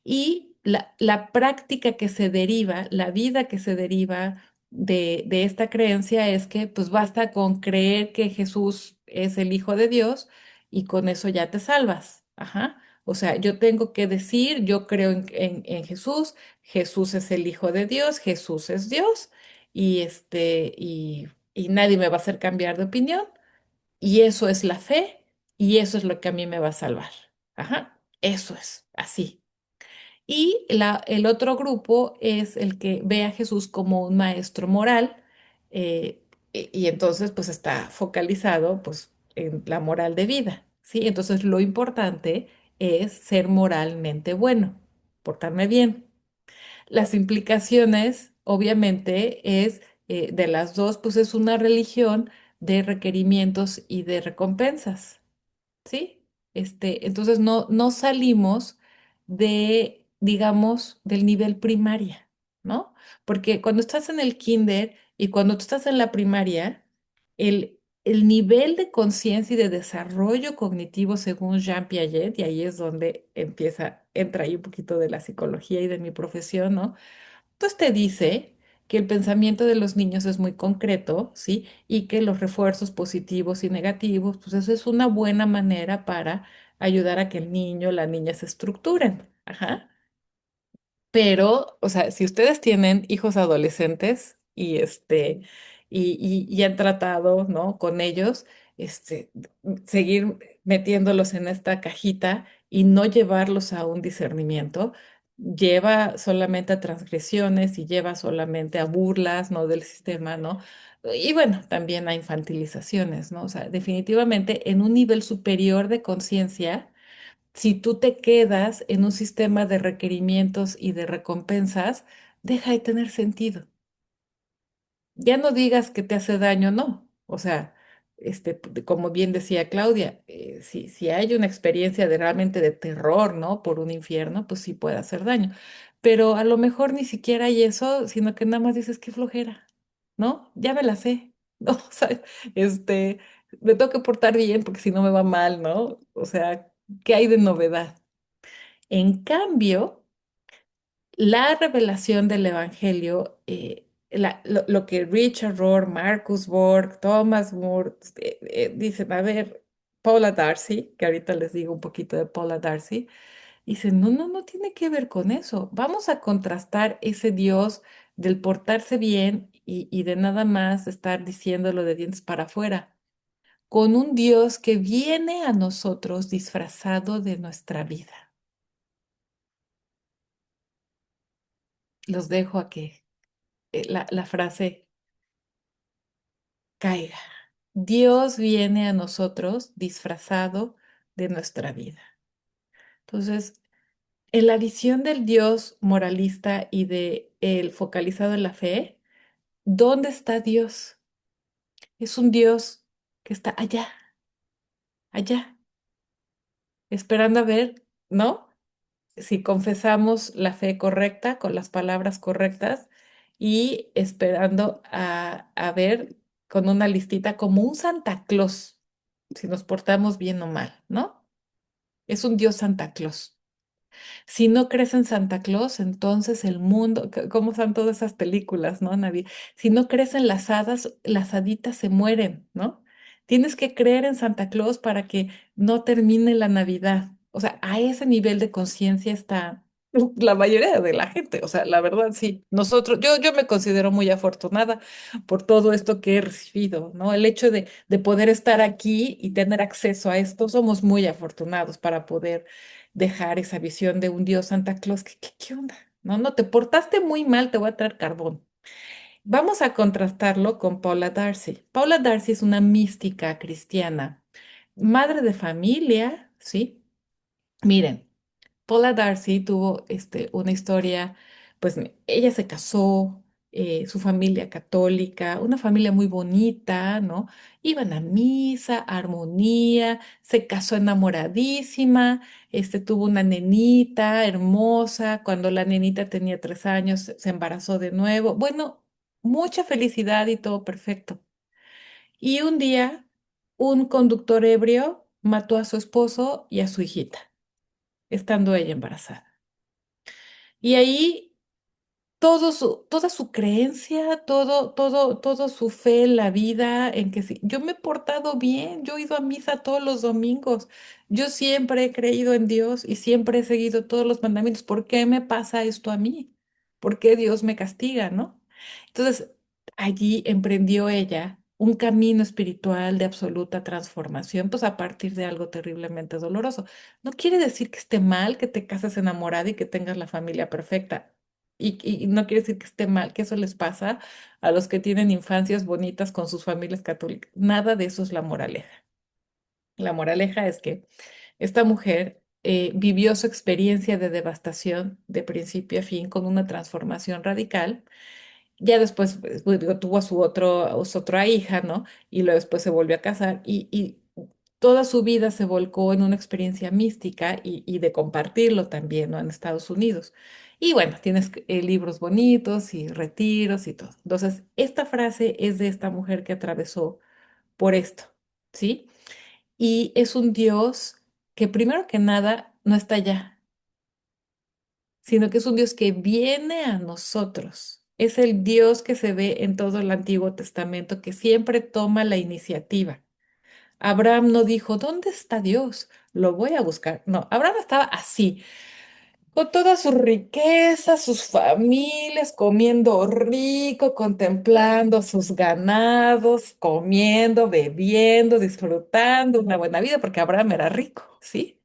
Speaker 1: Y la práctica que se deriva, la vida que se deriva de esta creencia es que pues basta con creer que Jesús es el Hijo de Dios y con eso ya te salvas. Ajá. O sea, yo tengo que decir, yo creo en Jesús, Jesús es el Hijo de Dios, Jesús es Dios y, y nadie me va a hacer cambiar de opinión y eso es la fe y eso es lo que a mí me va a salvar. Ajá. Eso es así. Y el otro grupo es el que ve a Jesús como un maestro moral y entonces pues está focalizado pues en la moral de vida, ¿sí? Entonces lo importante es ser moralmente bueno, portarme bien. Las implicaciones, obviamente, es de las dos, pues es una religión de requerimientos y de recompensas. ¿Sí? Entonces no salimos de, digamos, del nivel primaria, ¿no? Porque cuando estás en el kinder y cuando tú estás en la primaria, el nivel de conciencia y de desarrollo cognitivo según Jean Piaget, y ahí es donde entra ahí un poquito de la psicología y de mi profesión, ¿no? Pues te dice que el pensamiento de los niños es muy concreto, ¿sí? Y que los refuerzos positivos y negativos, pues eso es una buena manera para ayudar a que el niño, la niña se estructuren. Ajá. Pero, o sea, si ustedes tienen hijos adolescentes y han tratado, ¿no? Con ellos, seguir metiéndolos en esta cajita y no llevarlos a un discernimiento, lleva solamente a transgresiones y lleva solamente a burlas, ¿no? Del sistema, ¿no? Y bueno, también a infantilizaciones, ¿no? O sea, definitivamente en un nivel superior de conciencia si tú te quedas en un sistema de requerimientos y de recompensas, deja de tener sentido. Ya no digas que te hace daño, no. O sea, como bien decía Claudia, si hay una experiencia de realmente de terror, ¿no? Por un infierno, pues sí puede hacer daño. Pero a lo mejor ni siquiera hay eso, sino que nada más dices qué flojera, ¿no? Ya me la sé, ¿no? O sea, este, me tengo que portar bien porque si no me va mal, ¿no? O sea, ¿qué hay de novedad? En cambio, la revelación del Evangelio, lo que Richard Rohr, Marcus Borg, Thomas More dicen, a ver, Paula Darcy, que ahorita les digo un poquito de Paula Darcy, dicen, no tiene que ver con eso. Vamos a contrastar ese Dios del portarse bien y de nada más estar diciéndolo de dientes para afuera, con un Dios que viene a nosotros disfrazado de nuestra vida. Los dejo a que la frase caiga. Dios viene a nosotros disfrazado de nuestra vida. Entonces, en la visión del Dios moralista y de el focalizado en la fe, ¿dónde está Dios? Es un Dios que está allá, allá, esperando a ver, ¿no? Si confesamos la fe correcta, con las palabras correctas y esperando a ver con una listita como un Santa Claus, si nos portamos bien o mal, ¿no? Es un Dios Santa Claus. Si no crees en Santa Claus, entonces el mundo, ¿cómo son todas esas películas, no, Navi? Si no crees en las hadas, las haditas se mueren, ¿no? Tienes que creer en Santa Claus para que no termine la Navidad. O sea, a ese nivel de conciencia está la mayoría de la gente. O sea, la verdad, sí. Yo me considero muy afortunada por todo esto que he recibido, ¿no? El hecho de poder estar aquí y tener acceso a esto, somos muy afortunados para poder dejar esa visión de un Dios Santa Claus. ¿Qué onda? No, no, te portaste muy mal, te voy a traer carbón. Vamos a contrastarlo con Paula Darcy. Paula Darcy es una mística cristiana, madre de familia, ¿sí? Miren. Paula Darcy tuvo una historia, pues ella se casó, su familia católica, una familia muy bonita, ¿no? Iban a misa, armonía, se casó enamoradísima, tuvo una nenita hermosa, cuando la nenita tenía 3 años se embarazó de nuevo, bueno, mucha felicidad y todo perfecto. Y un día, un conductor ebrio mató a su esposo y a su hijita, estando ella embarazada. Y ahí toda su creencia, todo su fe en la vida, en que sí, yo me he portado bien, yo he ido a misa todos los domingos, yo siempre he creído en Dios y siempre he seguido todos los mandamientos. ¿Por qué me pasa esto a mí? ¿Por qué Dios me castiga, no? Entonces, allí emprendió ella un camino espiritual de absoluta transformación, pues a partir de algo terriblemente doloroso. No quiere decir que esté mal que te cases enamorada y que tengas la familia perfecta. Y no quiere decir que esté mal, que eso les pasa a los que tienen infancias bonitas con sus familias católicas. Nada de eso es la moraleja. La moraleja es que esta mujer vivió su experiencia de devastación de principio a fin con una transformación radical. Ya después pues, digo, tuvo a su otra hija, ¿no? Y luego después se volvió a casar y toda su vida se volcó en una experiencia mística y de compartirlo también, ¿no? En Estados Unidos. Y bueno, tienes libros bonitos y retiros y todo. Entonces, esta frase es de esta mujer que atravesó por esto, ¿sí? Y es un Dios que primero que nada no está allá, sino que es un Dios que viene a nosotros. Es el Dios que se ve en todo el Antiguo Testamento, que siempre toma la iniciativa. Abraham no dijo, ¿dónde está Dios? Lo voy a buscar. No, Abraham estaba así, con todas sus riquezas, sus familias, comiendo rico, contemplando sus ganados, comiendo, bebiendo, disfrutando una buena vida, porque Abraham era rico, ¿sí?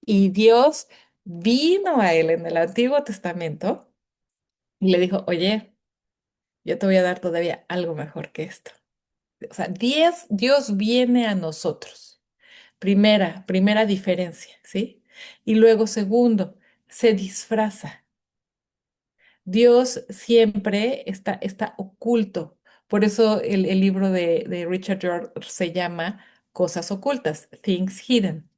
Speaker 1: Y Dios vino a él en el Antiguo Testamento y le dijo, oye, yo te voy a dar todavía algo mejor que esto. O sea, Dios viene a nosotros. Primera diferencia, ¿sí? Y luego segundo, se disfraza. Dios siempre está oculto. Por eso el libro de Richard George se llama Cosas ocultas, Things Hidden.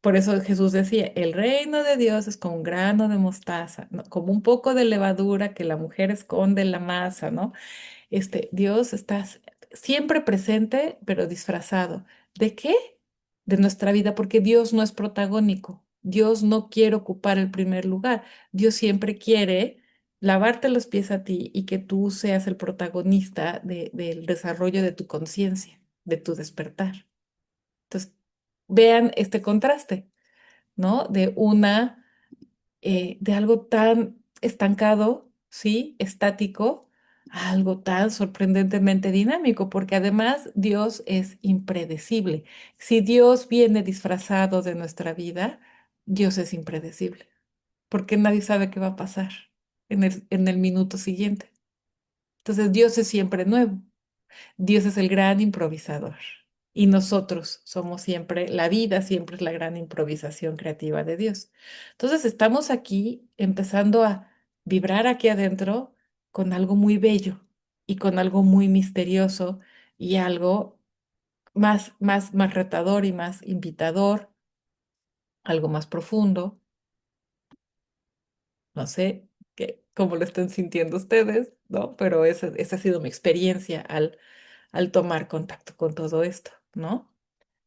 Speaker 1: Por eso Jesús decía, el reino de Dios es como un grano de mostaza, ¿no? Como un poco de levadura que la mujer esconde en la masa, ¿no? Dios está siempre presente, pero disfrazado. ¿De qué? De nuestra vida, porque Dios no es protagónico. Dios no quiere ocupar el primer lugar. Dios siempre quiere lavarte los pies a ti y que tú seas el protagonista del desarrollo de tu conciencia, de tu despertar. Entonces, vean este contraste, ¿no? De algo tan estancado, ¿sí? Estático, a algo tan sorprendentemente dinámico, porque además Dios es impredecible. Si Dios viene disfrazado de nuestra vida, Dios es impredecible, porque nadie sabe qué va a pasar en el minuto siguiente. Entonces Dios es siempre nuevo. Dios es el gran improvisador y nosotros somos siempre, la vida siempre es la gran improvisación creativa de Dios. Entonces estamos aquí empezando a vibrar aquí adentro con algo muy bello y con algo muy misterioso y algo más retador y más invitador, algo más profundo. No sé cómo lo estén sintiendo ustedes, ¿no? Pero esa ha sido mi experiencia al tomar contacto con todo esto, ¿no?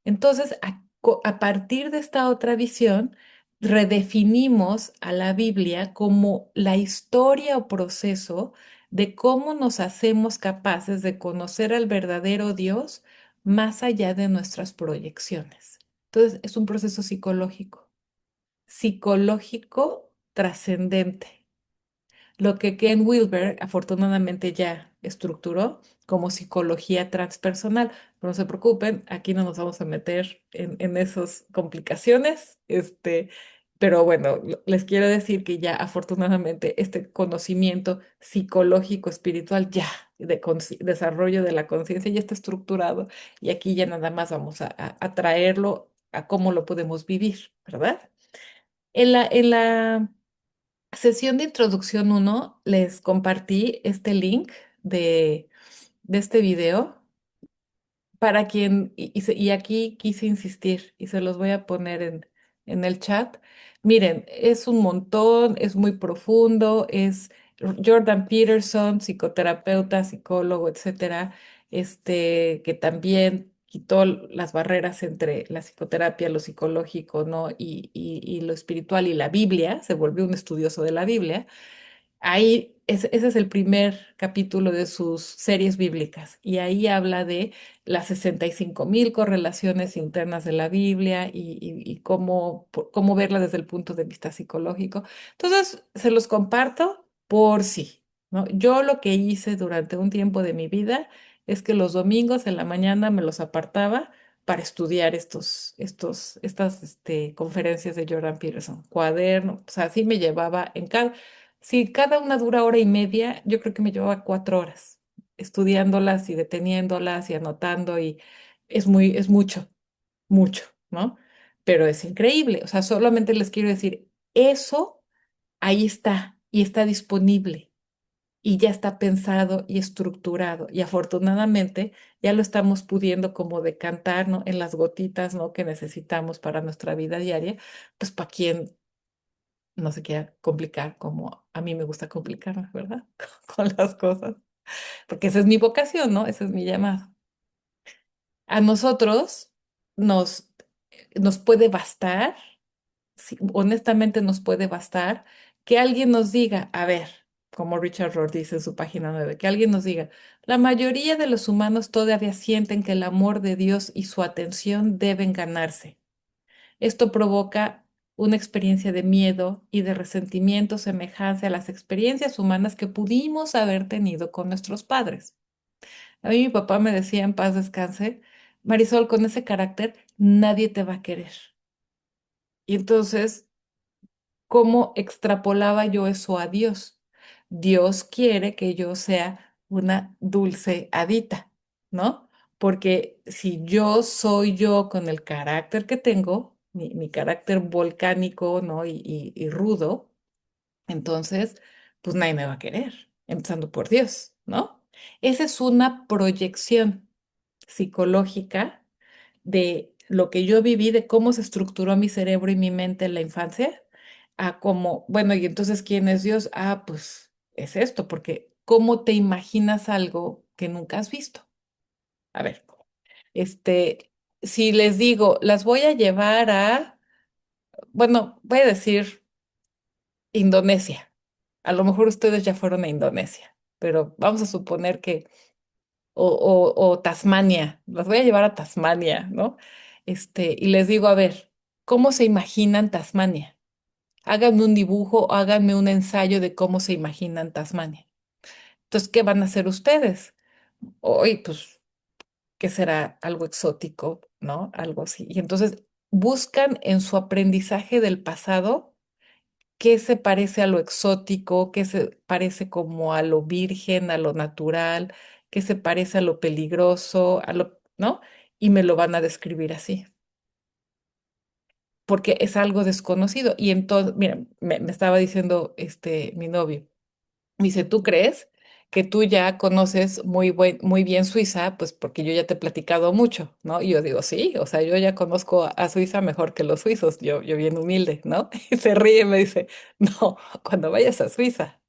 Speaker 1: Entonces, a partir de esta otra visión, redefinimos a la Biblia como la historia o proceso de cómo nos hacemos capaces de conocer al verdadero Dios más allá de nuestras proyecciones. Entonces, es un proceso psicológico trascendente, lo que Ken Wilber afortunadamente ya estructuró como psicología transpersonal. Pero no se preocupen, aquí no nos vamos a meter en esas complicaciones. Pero bueno, les quiero decir que ya afortunadamente este conocimiento psicológico, espiritual, ya de desarrollo de la conciencia ya está estructurado y aquí ya nada más vamos a traerlo a cómo lo podemos vivir, ¿verdad? En la sesión de introducción uno les compartí este link de, de este video para quien, y aquí quise insistir y se los voy a poner en el chat. Miren, es un montón, es muy profundo, es Jordan Peterson, psicoterapeuta, psicólogo, etcétera, que también quitó las barreras entre la psicoterapia, lo psicológico, ¿no? Y lo espiritual y la Biblia, se volvió un estudioso de la Biblia. Ahí, ese es el primer capítulo de sus series bíblicas y ahí habla de las 65.000 correlaciones internas de la Biblia y cómo, cómo verla desde el punto de vista psicológico. Entonces, se los comparto por sí, ¿no? Yo lo que hice durante un tiempo de mi vida es que los domingos en la mañana me los apartaba para estudiar estas conferencias de Jordan Peterson, cuaderno, o sea, así me llevaba en cada. Si cada una dura hora y media, yo creo que me llevaba 4 horas estudiándolas y deteniéndolas y anotando y es mucho, mucho, ¿no? Pero es increíble. O sea, solamente les quiero decir, eso ahí está y está disponible y ya está pensado y estructurado y afortunadamente ya lo estamos pudiendo como decantar, ¿no? En las gotitas, ¿no? Que necesitamos para nuestra vida diaria, pues para quien no se quiera complicar como a mí me gusta complicarme, ¿verdad? Con las cosas, porque esa es mi vocación, ¿no? Ese es mi llamado. A nosotros nos, nos puede bastar, sí, honestamente nos puede bastar que alguien nos diga, a ver, como Richard Rohr dice en su página 9, que alguien nos diga, la mayoría de los humanos todavía sienten que el amor de Dios y su atención deben ganarse. Esto provoca una experiencia de miedo y de resentimiento semejante a las experiencias humanas que pudimos haber tenido con nuestros padres. A mí mi papá me decía en paz descanse, Marisol, con ese carácter nadie te va a querer. Y entonces, ¿cómo extrapolaba yo eso a Dios? Dios quiere que yo sea una dulce hadita, ¿no? Porque si yo soy yo con el carácter que tengo, mi carácter volcánico, ¿no? Y rudo, entonces, pues nadie me va a querer, empezando por Dios, ¿no? Esa es una proyección psicológica de lo que yo viví, de cómo se estructuró mi cerebro y mi mente en la infancia, a cómo, bueno, y entonces, ¿quién es Dios? Ah, pues es esto, porque ¿cómo te imaginas algo que nunca has visto? A ver, este, si les digo, las voy a llevar a, bueno, voy a decir Indonesia. A lo mejor ustedes ya fueron a Indonesia, pero vamos a suponer que o Tasmania, las voy a llevar a Tasmania, ¿no? Y les digo, a ver, ¿cómo se imaginan Tasmania? Háganme un dibujo, háganme un ensayo de cómo se imaginan Tasmania. Entonces, ¿qué van a hacer ustedes? Hoy, pues, ¿qué será? Algo exótico, ¿no? Algo así. Y entonces buscan en su aprendizaje del pasado qué se parece a lo exótico, qué se parece como a lo virgen, a lo natural, qué se parece a lo peligroso, ¿no? Y me lo van a describir así, porque es algo desconocido. Y entonces, mira, me estaba diciendo mi novio, me dice, ¿tú crees que tú ya conoces muy bien Suiza? Pues porque yo ya te he platicado mucho, ¿no? Y yo digo, sí, o sea, yo ya conozco a Suiza mejor que los suizos, yo bien humilde, ¿no? Y se ríe y me dice, no, cuando vayas a Suiza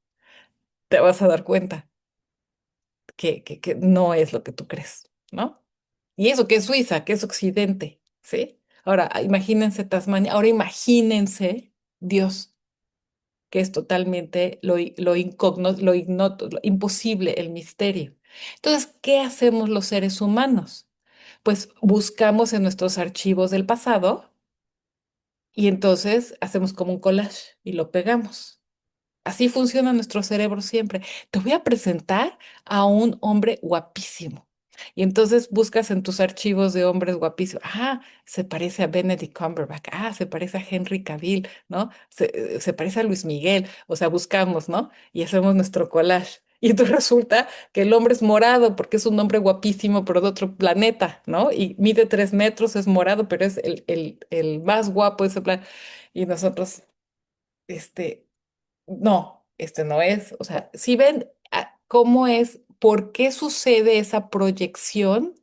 Speaker 1: te vas a dar cuenta que no es lo que tú crees, ¿no? Y eso que es Suiza, que es Occidente, ¿sí? Ahora, imagínense Tasmania, ahora imagínense Dios, que es totalmente lo ignoto, lo imposible, el misterio. Entonces, ¿qué hacemos los seres humanos? Pues buscamos en nuestros archivos del pasado y entonces hacemos como un collage y lo pegamos. Así funciona nuestro cerebro siempre. Te voy a presentar a un hombre guapísimo. Y entonces buscas en tus archivos de hombres guapísimos. Ah, se parece a Benedict Cumberbatch. Ah, se parece a Henry Cavill, ¿no? Se parece a Luis Miguel. O sea, buscamos, ¿no? Y hacemos nuestro collage. Y entonces resulta que el hombre es morado porque es un hombre guapísimo, pero de otro planeta, ¿no? Y mide 3 metros, es morado, pero es el más guapo de ese plan. Y nosotros, este, no, este no es. O sea, si ven cómo es, por qué sucede esa proyección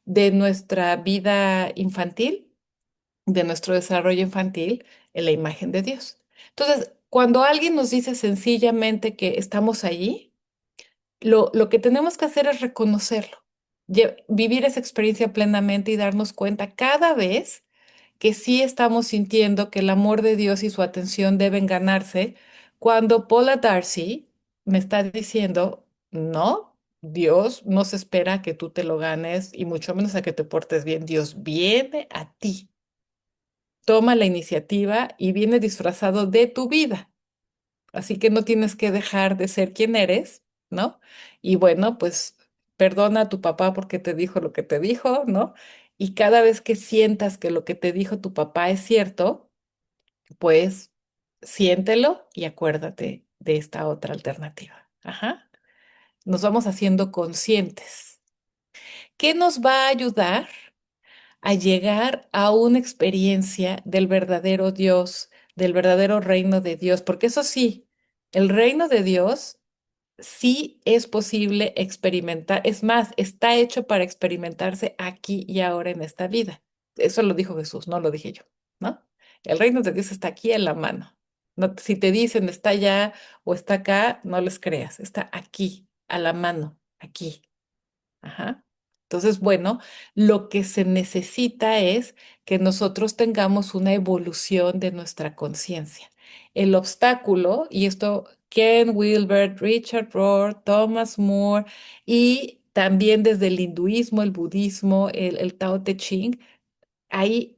Speaker 1: de nuestra vida infantil, de nuestro desarrollo infantil en la imagen de Dios. Entonces, cuando alguien nos dice sencillamente que estamos allí, lo que tenemos que hacer es reconocerlo, vivir esa experiencia plenamente y darnos cuenta cada vez que sí estamos sintiendo que el amor de Dios y su atención deben ganarse, cuando Paula Darcy me está diciendo, no, Dios no se espera a que tú te lo ganes y mucho menos a que te portes bien. Dios viene a ti, toma la iniciativa y viene disfrazado de tu vida. Así que no tienes que dejar de ser quien eres, ¿no? Y bueno, pues perdona a tu papá porque te dijo lo que te dijo, ¿no? Y cada vez que sientas que lo que te dijo tu papá es cierto, pues siéntelo y acuérdate de esta otra alternativa. Ajá. Nos vamos haciendo conscientes. ¿Qué nos va a ayudar a llegar a una experiencia del verdadero Dios, del verdadero reino de Dios? Porque eso sí, el reino de Dios sí es posible experimentar, es más, está hecho para experimentarse aquí y ahora en esta vida. Eso lo dijo Jesús, no lo dije yo, ¿no? El reino de Dios está aquí en la mano. No, si te dicen está allá o está acá, no les creas, está aquí, a la mano, aquí. Ajá. Entonces, bueno, lo que se necesita es que nosotros tengamos una evolución de nuestra conciencia. El obstáculo, y esto Ken Wilber, Richard Rohr, Thomas More, y también desde el hinduismo, el budismo, el Tao Te Ching, hay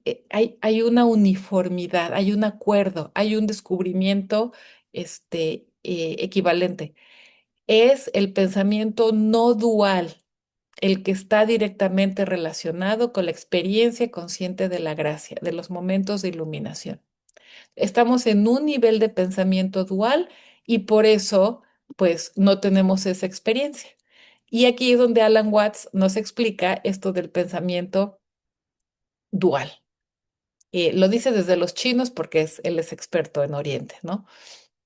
Speaker 1: una uniformidad, hay un acuerdo, hay un descubrimiento equivalente. Es el pensamiento no dual el que está directamente relacionado con la experiencia consciente de la gracia, de los momentos de iluminación. Estamos en un nivel de pensamiento dual y por eso, pues, no tenemos esa experiencia. Y aquí es donde Alan Watts nos explica esto del pensamiento dual. Lo dice desde los chinos porque él es experto en Oriente, ¿no?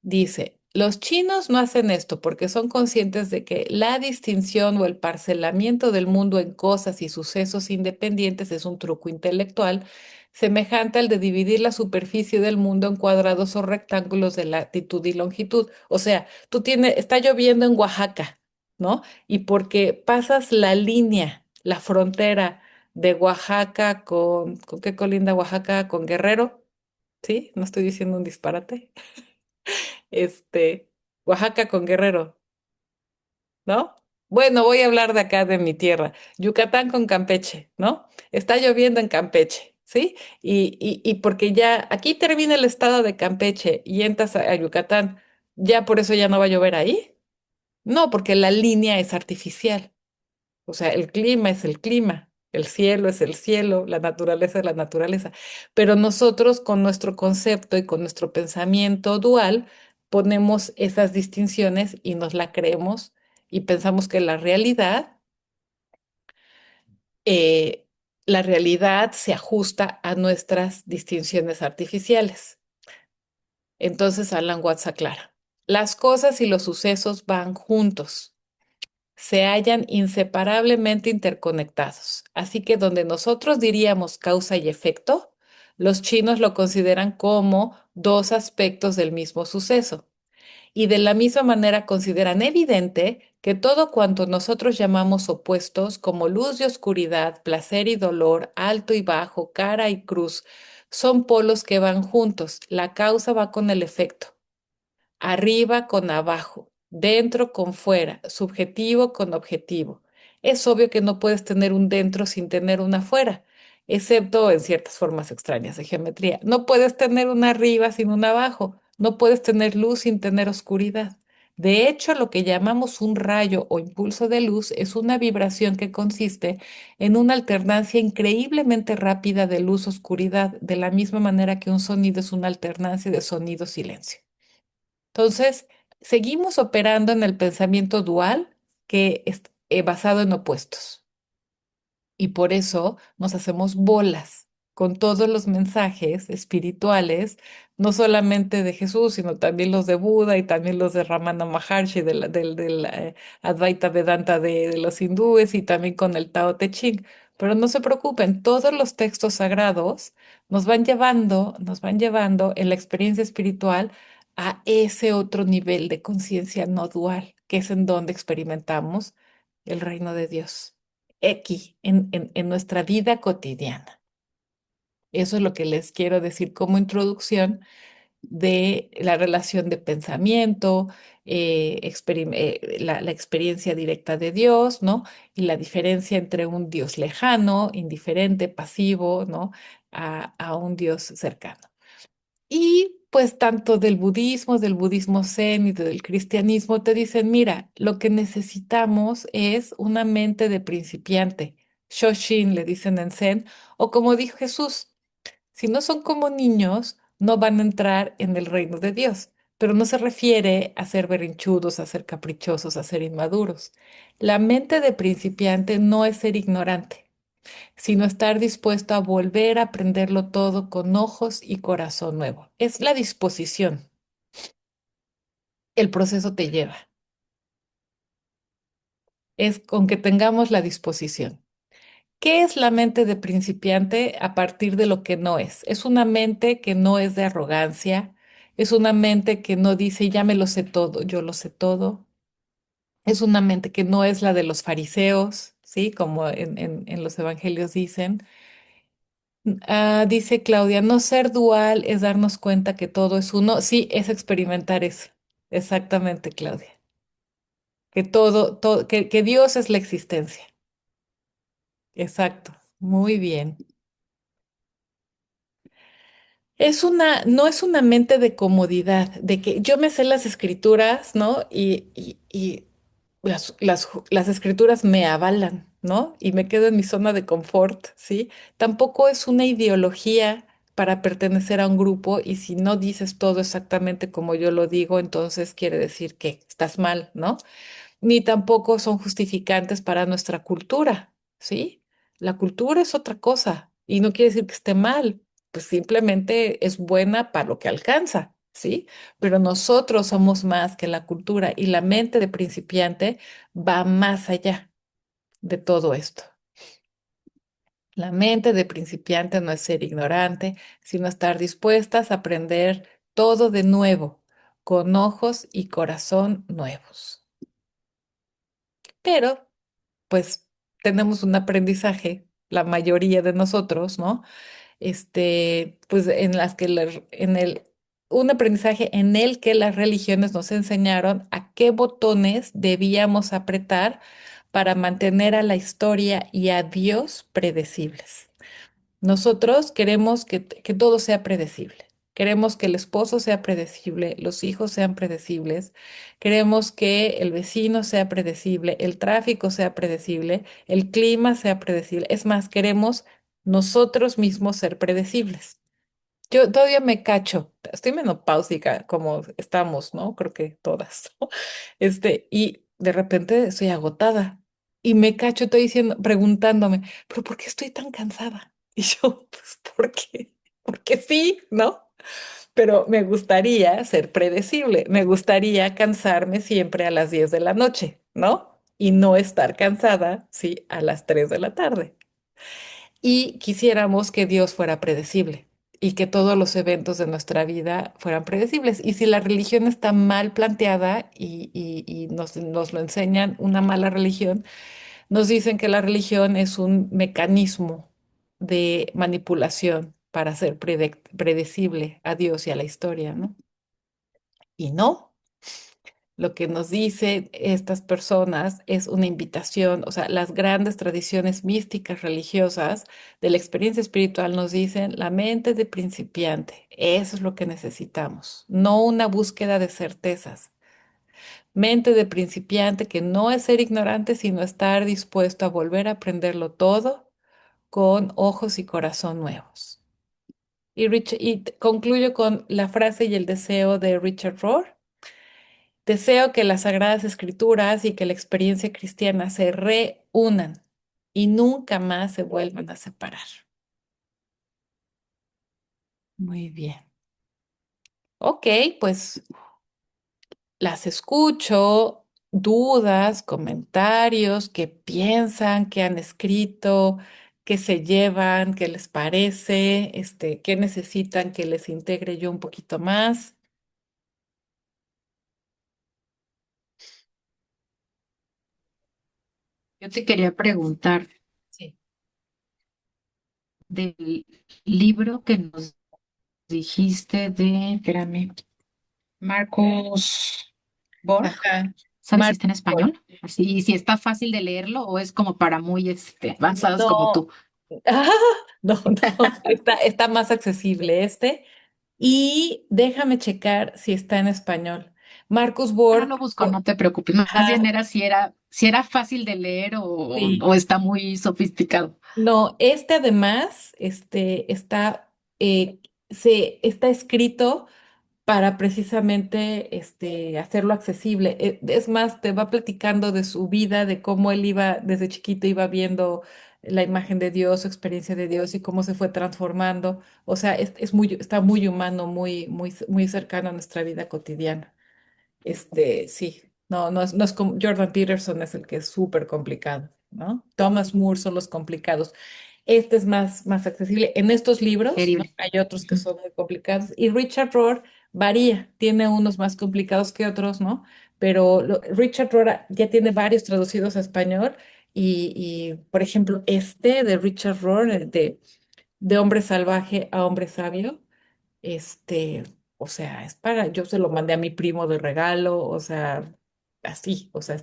Speaker 1: Dice, los chinos no hacen esto porque son conscientes de que la distinción o el parcelamiento del mundo en cosas y sucesos independientes es un truco intelectual semejante al de dividir la superficie del mundo en cuadrados o rectángulos de latitud y longitud. O sea, está lloviendo en Oaxaca, ¿no? Y porque pasas la línea, la frontera de Oaxaca ¿con qué colinda Oaxaca? Con Guerrero, ¿sí? No estoy diciendo un disparate. este, Oaxaca con Guerrero, ¿no? Bueno, voy a hablar de acá de mi tierra, Yucatán con Campeche, ¿no? Está lloviendo en Campeche, ¿sí? Y porque ya aquí termina el estado de Campeche y entras a Yucatán, ¿ya por eso ya no va a llover ahí? No, porque la línea es artificial. O sea, el clima es el clima, el cielo es el cielo, la naturaleza es la naturaleza. Pero nosotros con nuestro concepto y con nuestro pensamiento dual ponemos esas distinciones y nos la creemos y pensamos que eh, la realidad se ajusta a nuestras distinciones artificiales. Entonces Alan Watts aclara, las cosas y los sucesos van juntos, se hallan inseparablemente interconectados. Así que donde nosotros diríamos causa y efecto, los chinos lo consideran como dos aspectos del mismo suceso. Y de la misma manera consideran evidente que todo cuanto nosotros llamamos opuestos, como luz y oscuridad, placer y dolor, alto y bajo, cara y cruz, son polos que van juntos. La causa va con el efecto, arriba con abajo, dentro con fuera, subjetivo con objetivo. Es obvio que no puedes tener un dentro sin tener un afuera, excepto en ciertas formas extrañas de geometría. No puedes tener un arriba sin un abajo, no puedes tener luz sin tener oscuridad. De hecho, lo que llamamos un rayo o impulso de luz es una vibración que consiste en una alternancia increíblemente rápida de luz-oscuridad, de la misma manera que un sonido es una alternancia de sonido-silencio. Entonces, seguimos operando en el pensamiento dual que es basado en opuestos. Y por eso nos hacemos bolas con todos los mensajes espirituales, no solamente de Jesús, sino también los de Buda y también los de Ramana Maharshi, del Advaita Vedanta de los hindúes y también con el Tao Te Ching. Pero no se preocupen, todos los textos sagrados nos van llevando en la experiencia espiritual a ese otro nivel de conciencia no dual, que es en donde experimentamos el reino de Dios aquí, en nuestra vida cotidiana. Eso es lo que les quiero decir como introducción de la relación de pensamiento, la experiencia directa de Dios, ¿no? Y la diferencia entre un Dios lejano, indiferente, pasivo, ¿no? A un Dios cercano. Y pues tanto del budismo zen y del cristianismo te dicen, mira, lo que necesitamos es una mente de principiante. Shoshin le dicen en zen, o como dijo Jesús, si no son como niños, no van a entrar en el reino de Dios. Pero no se refiere a ser berrinchudos, a ser caprichosos, a ser inmaduros. La mente de principiante no es ser ignorante, sino estar dispuesto a volver a aprenderlo todo con ojos y corazón nuevo. Es la disposición. El proceso te lleva. Es con que tengamos la disposición. ¿Qué es la mente de principiante a partir de lo que no es? Es una mente que no es de arrogancia, es una mente que no dice ya me lo sé todo, yo lo sé todo. Es una mente que no es la de los fariseos, ¿sí? Como en los evangelios dicen. Dice Claudia, no ser dual es darnos cuenta que todo es uno. Sí, es experimentar eso. Exactamente, Claudia. Que que Dios es la existencia. Exacto. Muy bien. No es una mente de comodidad, de que yo me sé las escrituras, ¿no? Y las escrituras me avalan, ¿no? Y me quedo en mi zona de confort, ¿sí? Tampoco es una ideología para pertenecer a un grupo y si no dices todo exactamente como yo lo digo, entonces quiere decir que estás mal, ¿no? Ni tampoco son justificantes para nuestra cultura, ¿sí? La cultura es otra cosa y no quiere decir que esté mal, pues simplemente es buena para lo que alcanza, ¿sí? Pero nosotros somos más que la cultura y la mente de principiante va más allá de todo esto. La mente de principiante no es ser ignorante, sino estar dispuestas a aprender todo de nuevo, con ojos y corazón nuevos. Pero pues tenemos un aprendizaje, la mayoría de nosotros, ¿no? Pues en las que un aprendizaje en el que las religiones nos enseñaron a qué botones debíamos apretar para mantener a la historia y a Dios predecibles. Nosotros queremos que todo sea predecible. Queremos que el esposo sea predecible, los hijos sean predecibles, queremos que el vecino sea predecible, el tráfico sea predecible, el clima sea predecible. Es más, queremos nosotros mismos ser predecibles. Yo todavía me cacho, estoy menopáusica como estamos, ¿no? Creo que todas, ¿no? Y de repente estoy agotada y me cacho, estoy diciendo, preguntándome, ¿pero por qué estoy tan cansada? Y yo, pues, ¿por qué? Porque sí, ¿no? Pero me gustaría ser predecible, me gustaría cansarme siempre a las 10 de la noche, ¿no? Y no estar cansada, sí, a las 3 de la tarde. Y quisiéramos que Dios fuera predecible y que todos los eventos de nuestra vida fueran predecibles. Y si la religión está mal planteada y nos lo enseñan, una mala religión, nos dicen que la religión es un mecanismo de manipulación para hacer predecible a Dios y a la historia, ¿no? Y no. Lo que nos dicen estas personas es una invitación, o sea, las grandes tradiciones místicas religiosas de la experiencia espiritual nos dicen la mente de principiante, eso es lo que necesitamos, no una búsqueda de certezas. mente de principiante, que no es ser ignorante, sino estar dispuesto a volver a aprenderlo todo con ojos y corazón nuevos. Concluyo con la frase y el deseo de Richard Rohr. Deseo que las Sagradas Escrituras y que la experiencia cristiana se reúnan y nunca más se vuelvan a separar. Muy bien. Ok, pues las escucho, dudas, comentarios, qué piensan, qué han escrito, qué se llevan, qué les parece, qué necesitan que les integre yo un poquito más.
Speaker 2: Yo te quería preguntar
Speaker 1: Sí.
Speaker 2: del libro que nos dijiste de, espérame, Marcos Borg.
Speaker 1: Ajá.
Speaker 2: ¿Sabes si
Speaker 1: Mar-
Speaker 2: está en español? Así, y si está fácil de leerlo o es como para muy avanzados como
Speaker 1: No,
Speaker 2: tú.
Speaker 1: no, no, está más accesible este. Y déjame checar si está en español. Marcus
Speaker 2: Ahora
Speaker 1: Borg.
Speaker 2: lo busco, no te preocupes. Más bien
Speaker 1: Ajá,
Speaker 2: era si era fácil de leer
Speaker 1: sí.
Speaker 2: o está muy sofisticado.
Speaker 1: No, este además, está escrito para precisamente hacerlo accesible. Es más, te va platicando de su vida, de cómo él iba, desde chiquito iba viendo la imagen de Dios, su experiencia de Dios y cómo se fue transformando. O sea, está muy humano, muy cercano a nuestra vida cotidiana. Sí, no es como Jordan Peterson es el que es súper complicado, ¿no? Thomas Moore son los complicados. Este es más accesible. En estos libros, ¿no?
Speaker 2: Terrible.
Speaker 1: Hay otros que
Speaker 2: Ujú.
Speaker 1: son muy complicados. Y Richard Rohr varía, tiene unos más complicados que otros, ¿no? Pero Richard Rohr ya tiene varios traducidos a español. Por ejemplo, este de Richard Rohr, de hombre salvaje a hombre sabio, este, o sea, yo se lo mandé a mi primo de regalo, o sea, así, o sea,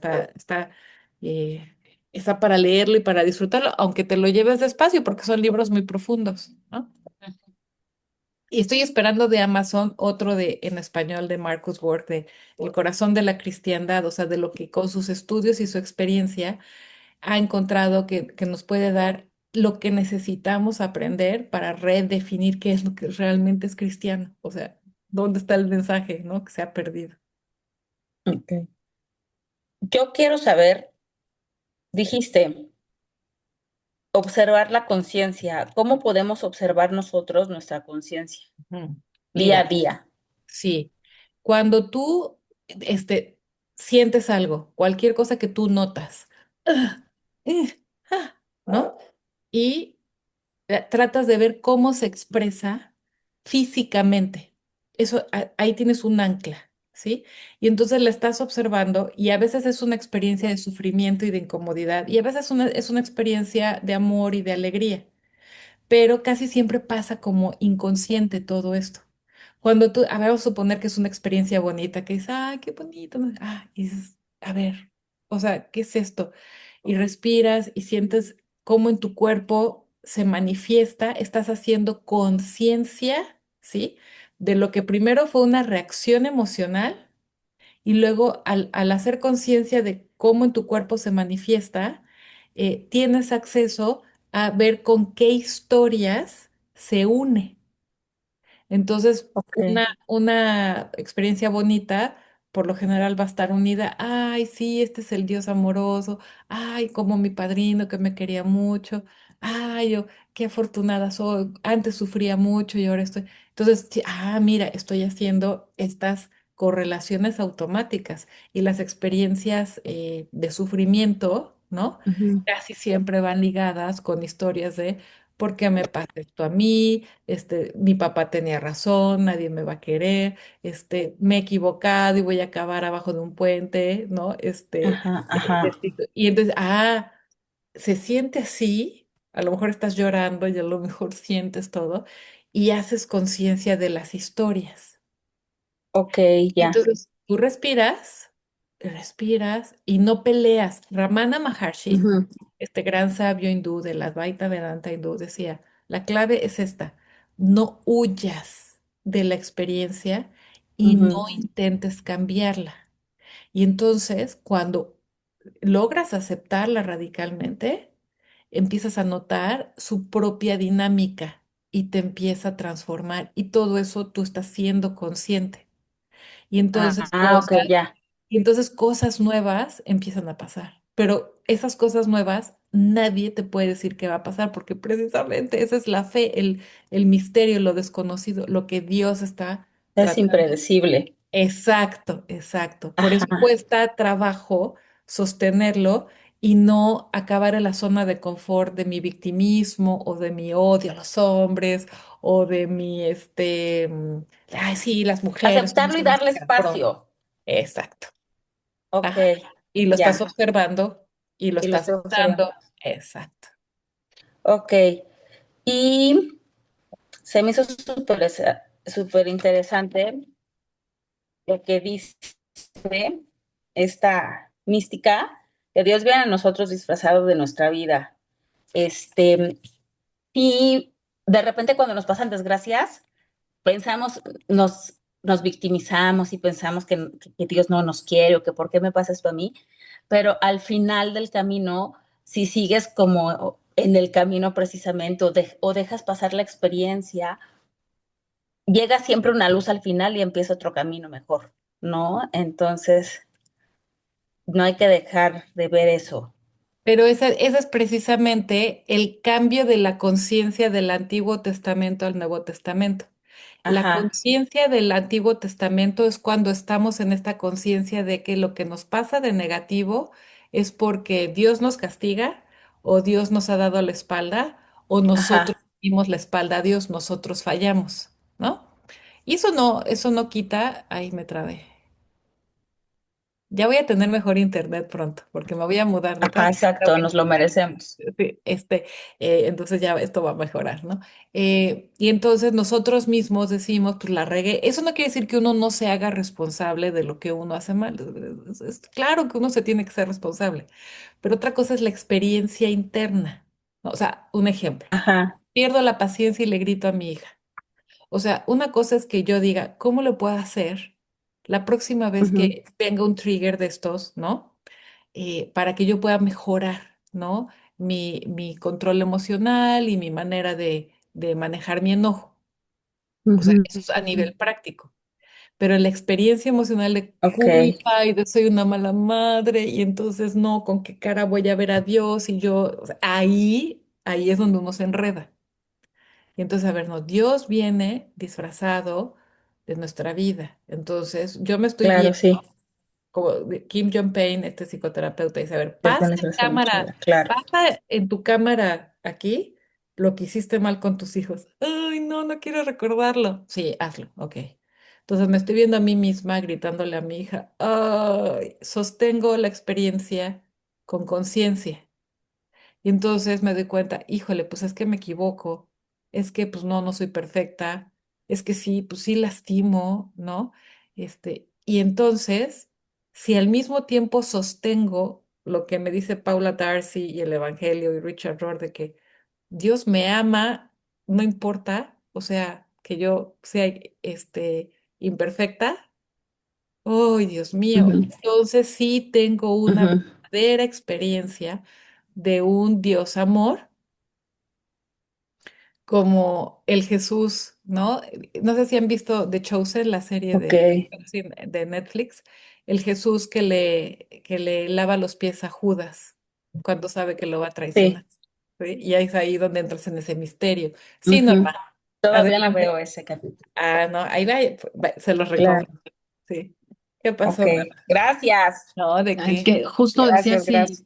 Speaker 1: eh, está para leerlo y para disfrutarlo, aunque te lo lleves despacio porque son libros muy profundos, ¿no? Y estoy esperando de Amazon otro en español de Marcus Borg, de El corazón de la cristiandad, o sea, de lo que con sus estudios y su experiencia ha encontrado que nos puede dar lo que necesitamos aprender para redefinir qué es lo que realmente es cristiano. O sea, ¿dónde está el mensaje, no? Que se ha perdido.
Speaker 3: Ok. Yo quiero saber, dijiste, observar la conciencia. ¿Cómo podemos observar nosotros nuestra conciencia
Speaker 1: Ujú.
Speaker 3: día a
Speaker 1: Mira,
Speaker 3: día?
Speaker 1: sí, cuando tú sientes algo, cualquier cosa que tú notas, ah, ¿no? Y tratas de ver cómo se expresa físicamente. Eso, ahí tienes un ancla, ¿sí? Y entonces la estás observando y a veces es una experiencia de sufrimiento y de incomodidad y a veces es una experiencia de amor y de alegría, pero casi siempre pasa como inconsciente todo esto. Cuando vamos a suponer que es una experiencia bonita, que dices, ah, qué bonito, ¿no? Y dices, a ver, o sea, ¿qué es esto? Y respiras y sientes cómo en tu cuerpo se manifiesta, estás haciendo conciencia, ¿sí? De lo que primero fue una reacción emocional y luego al hacer conciencia de cómo en tu cuerpo se manifiesta, tienes acceso a ver con qué historias se une. Entonces,
Speaker 3: Ok.
Speaker 1: una experiencia bonita, por lo general va a estar unida, ay, sí, este es el Dios amoroso, ay, como mi padrino que me quería mucho, ay, yo, qué afortunada soy, antes sufría mucho y ahora estoy. Entonces, sí, mira, estoy haciendo estas correlaciones automáticas y las experiencias de sufrimiento, ¿no?
Speaker 3: Ujú.
Speaker 1: Casi siempre van ligadas con historias de ¿por qué me pasa esto a mí? Mi papá tenía razón, nadie me va a querer, me he equivocado y voy a acabar abajo de un puente, ¿no?
Speaker 3: Ajá, ajá.
Speaker 1: Y entonces, se siente así, a lo mejor estás llorando y a lo mejor sientes todo y haces conciencia de las historias.
Speaker 3: Ok,
Speaker 1: Y
Speaker 3: ya.
Speaker 1: entonces tú respiras y no peleas. Ramana Maharshi,
Speaker 3: Ujú,
Speaker 1: este gran sabio hindú de la Advaita Vedanta hindú, decía, la clave es esta, no huyas de la experiencia y no
Speaker 3: ujú.
Speaker 1: intentes cambiarla. Y entonces, cuando logras aceptarla radicalmente, empiezas a notar su propia dinámica y te empieza a transformar y todo eso tú estás siendo consciente. Y entonces
Speaker 3: Ok, ya.
Speaker 1: cosas nuevas empiezan a pasar. Pero esas cosas nuevas nadie te puede decir qué va a pasar porque precisamente esa es la fe, el misterio, lo desconocido, lo que Dios está
Speaker 3: Es
Speaker 1: tratando.
Speaker 3: impredecible.
Speaker 1: Exacto, exacto. Por eso
Speaker 3: Ajá.
Speaker 1: cuesta trabajo sostenerlo y no acabar en la zona de confort de mi victimismo o de mi odio a los hombres o de mi, ay, sí, las mujeres son
Speaker 3: Aceptarlo y
Speaker 1: unas
Speaker 3: darle
Speaker 1: cabronas.
Speaker 3: espacio.
Speaker 1: Exacto.
Speaker 3: Ok,
Speaker 1: Ajá. Y lo estás
Speaker 3: ya.
Speaker 1: observando y lo
Speaker 3: Y lo
Speaker 1: estás
Speaker 3: estoy observando.
Speaker 1: notando. Exacto.
Speaker 3: Ok. Y se me hizo súper interesante lo que dice esta mística, que Dios viene a nosotros disfrazado de nuestra vida. Este, y de repente cuando nos pasan desgracias, pensamos, nos victimizamos y pensamos que Dios no nos quiere o que por qué me pasa esto a mí, pero al final del camino, si sigues como en el camino precisamente o dejas pasar la experiencia, llega siempre una luz al final y empieza otro camino mejor, ¿no? Entonces, no hay que dejar de ver eso.
Speaker 1: Pero ese es precisamente el cambio de la conciencia del Antiguo Testamento al Nuevo Testamento. La
Speaker 3: Ajá,
Speaker 1: conciencia del Antiguo Testamento es cuando estamos en esta conciencia de que lo que nos pasa de negativo es porque Dios nos castiga o Dios nos ha dado la espalda o nosotros
Speaker 3: ajá.
Speaker 1: dimos la espalda a Dios, nosotros fallamos, ¿no? Y eso no quita, ahí me trabé. Ya voy a tener mejor internet pronto, porque me voy a mudar de
Speaker 3: Ajá,
Speaker 1: casa. Ya
Speaker 3: exacto,
Speaker 1: voy a
Speaker 3: nos lo
Speaker 1: tener,
Speaker 3: merecemos.
Speaker 1: sí, entonces ya esto va a mejorar, ¿no? Y entonces nosotros mismos decimos, pues la regué. Eso no quiere decir que uno no se haga responsable de lo que uno hace mal. Claro que uno se tiene que ser responsable, pero otra cosa es la experiencia interna, ¿no? O sea, un ejemplo.
Speaker 3: Ajá,
Speaker 1: Pierdo la paciencia y le grito a mi hija. O sea, una cosa es que yo diga, ¿cómo lo puedo hacer la próxima vez
Speaker 3: ujú,
Speaker 1: que venga un trigger de estos, ¿no? Para que yo pueda mejorar, ¿no? Mi control emocional y mi manera de manejar mi enojo. O sea,
Speaker 3: ujú.
Speaker 1: eso es a nivel práctico. Pero la experiencia emocional de
Speaker 3: Ok,
Speaker 1: culpa y de soy una mala madre y entonces no, ¿con qué cara voy a ver a Dios? Y yo, o sea, ahí es donde uno se enreda. Y entonces, a ver, no, Dios viene disfrazado de nuestra vida. Entonces, yo me estoy
Speaker 3: claro,
Speaker 1: viendo
Speaker 3: sí.
Speaker 1: como Kim Jong-un, este psicoterapeuta, dice, a ver,
Speaker 3: Dios viene a disfrazar nuestra vida, claro.
Speaker 1: pasa en tu cámara aquí lo que hiciste mal con tus hijos. Ay, no, no quiero recordarlo. Sí, hazlo, ok. Entonces me estoy viendo a mí misma gritándole a mi hija, ay, sostengo la experiencia con conciencia. Y entonces me doy cuenta, híjole, pues es que me equivoco, es que pues no, no soy perfecta, es que sí, pues sí lastimo, ¿no? Y entonces, si al mismo tiempo sostengo lo que me dice Paula Darcy y el Evangelio y Richard Rohr de que Dios me ama, no importa, o sea, que yo sea imperfecta, ¡ay, Dios mío!
Speaker 3: Ujú,
Speaker 1: Entonces sí tengo una
Speaker 3: ujú.
Speaker 1: verdadera experiencia de un Dios amor como el Jesús, ¿no? No sé si han visto The Chosen, la serie
Speaker 3: Ok,
Speaker 1: de Netflix, el Jesús que le lava los pies a Judas cuando sabe que lo va a
Speaker 3: sí.
Speaker 1: traicionar, ¿sí? Y ahí es ahí donde entras en ese misterio. Sí,
Speaker 3: Ujú.
Speaker 1: Norma,
Speaker 3: Todavía no veo
Speaker 1: adelante.
Speaker 3: ese capítulo.
Speaker 1: Ah, no, ahí se los
Speaker 3: Claro,
Speaker 1: recomiendo, sí. ¿Qué
Speaker 3: ok.
Speaker 1: pasó, Norma?
Speaker 3: Gracias,
Speaker 1: No, ¿de
Speaker 2: Es
Speaker 1: qué?
Speaker 2: que justo decía
Speaker 3: gracias,
Speaker 2: así,
Speaker 3: gracias.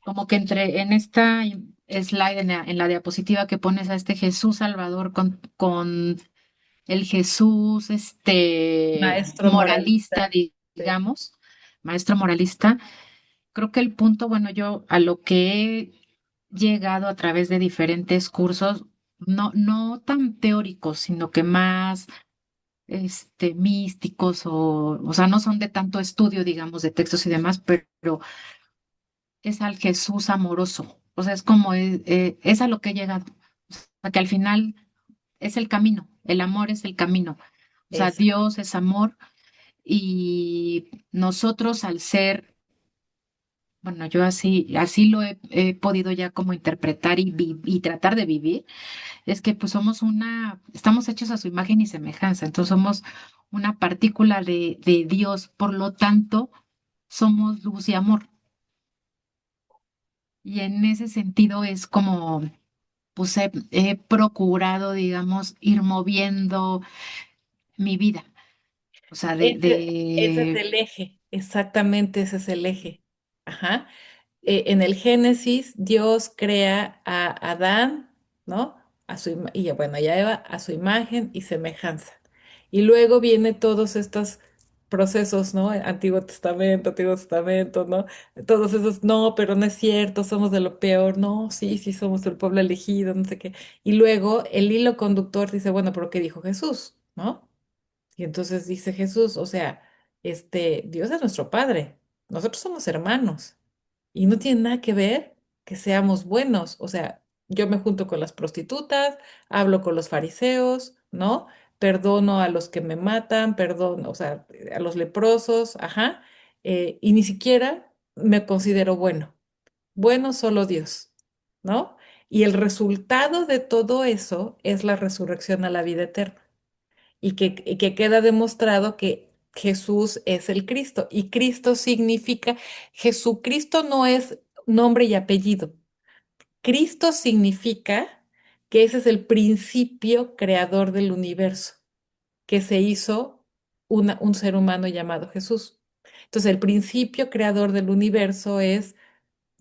Speaker 2: como que entre en esta slide, en la diapositiva que pones a este Jesús Salvador con el Jesús,
Speaker 1: Maestro moralista.
Speaker 2: moralista,
Speaker 1: Sí.
Speaker 2: digamos, maestro moralista. Creo que el punto, bueno, yo a lo que he llegado a través de diferentes cursos, no tan teóricos, sino que más místicos o sea, no son de tanto estudio, digamos, de textos y demás, pero es al Jesús amoroso. O sea, es como es a lo que he llegado. O sea, que al final es el camino, el amor es el camino. O sea,
Speaker 1: Esa.
Speaker 2: Dios es amor y nosotros al ser, bueno, yo así lo he podido ya como interpretar y tratar de vivir, es que pues estamos hechos a su imagen y semejanza, entonces somos una partícula de Dios, por lo tanto, somos luz y amor. Y en ese sentido es como, pues he procurado, digamos, ir moviendo mi vida. O sea,
Speaker 1: Ese es el eje, exactamente ese es el eje. Ajá. En el Génesis, Dios crea a Adán, ¿no? Y bueno, y a Eva a su imagen y semejanza. Y luego vienen todos estos procesos, ¿no? Antiguo Testamento, ¿no? Todos esos, no, pero no es cierto, somos de lo peor, no, sí, sí, somos el pueblo elegido, no sé qué. Y luego el hilo conductor dice, bueno, pero ¿qué dijo Jesús? ¿No? Y entonces dice Jesús, o sea, Dios es nuestro Padre, nosotros somos hermanos y no tiene nada que ver que seamos buenos, o sea, yo me junto con las prostitutas, hablo con los fariseos, ¿no? Perdono a los que me matan, perdono, o sea, a los leprosos, ajá, y ni siquiera me considero bueno, bueno solo Dios, ¿no? Y el resultado de todo eso es la resurrección a la vida eterna y que queda demostrado que Jesús es el Cristo. Y Cristo significa, Jesucristo no es nombre y apellido. Cristo significa que ese es el principio creador del universo, que se hizo un ser humano llamado Jesús. Entonces, el principio creador del universo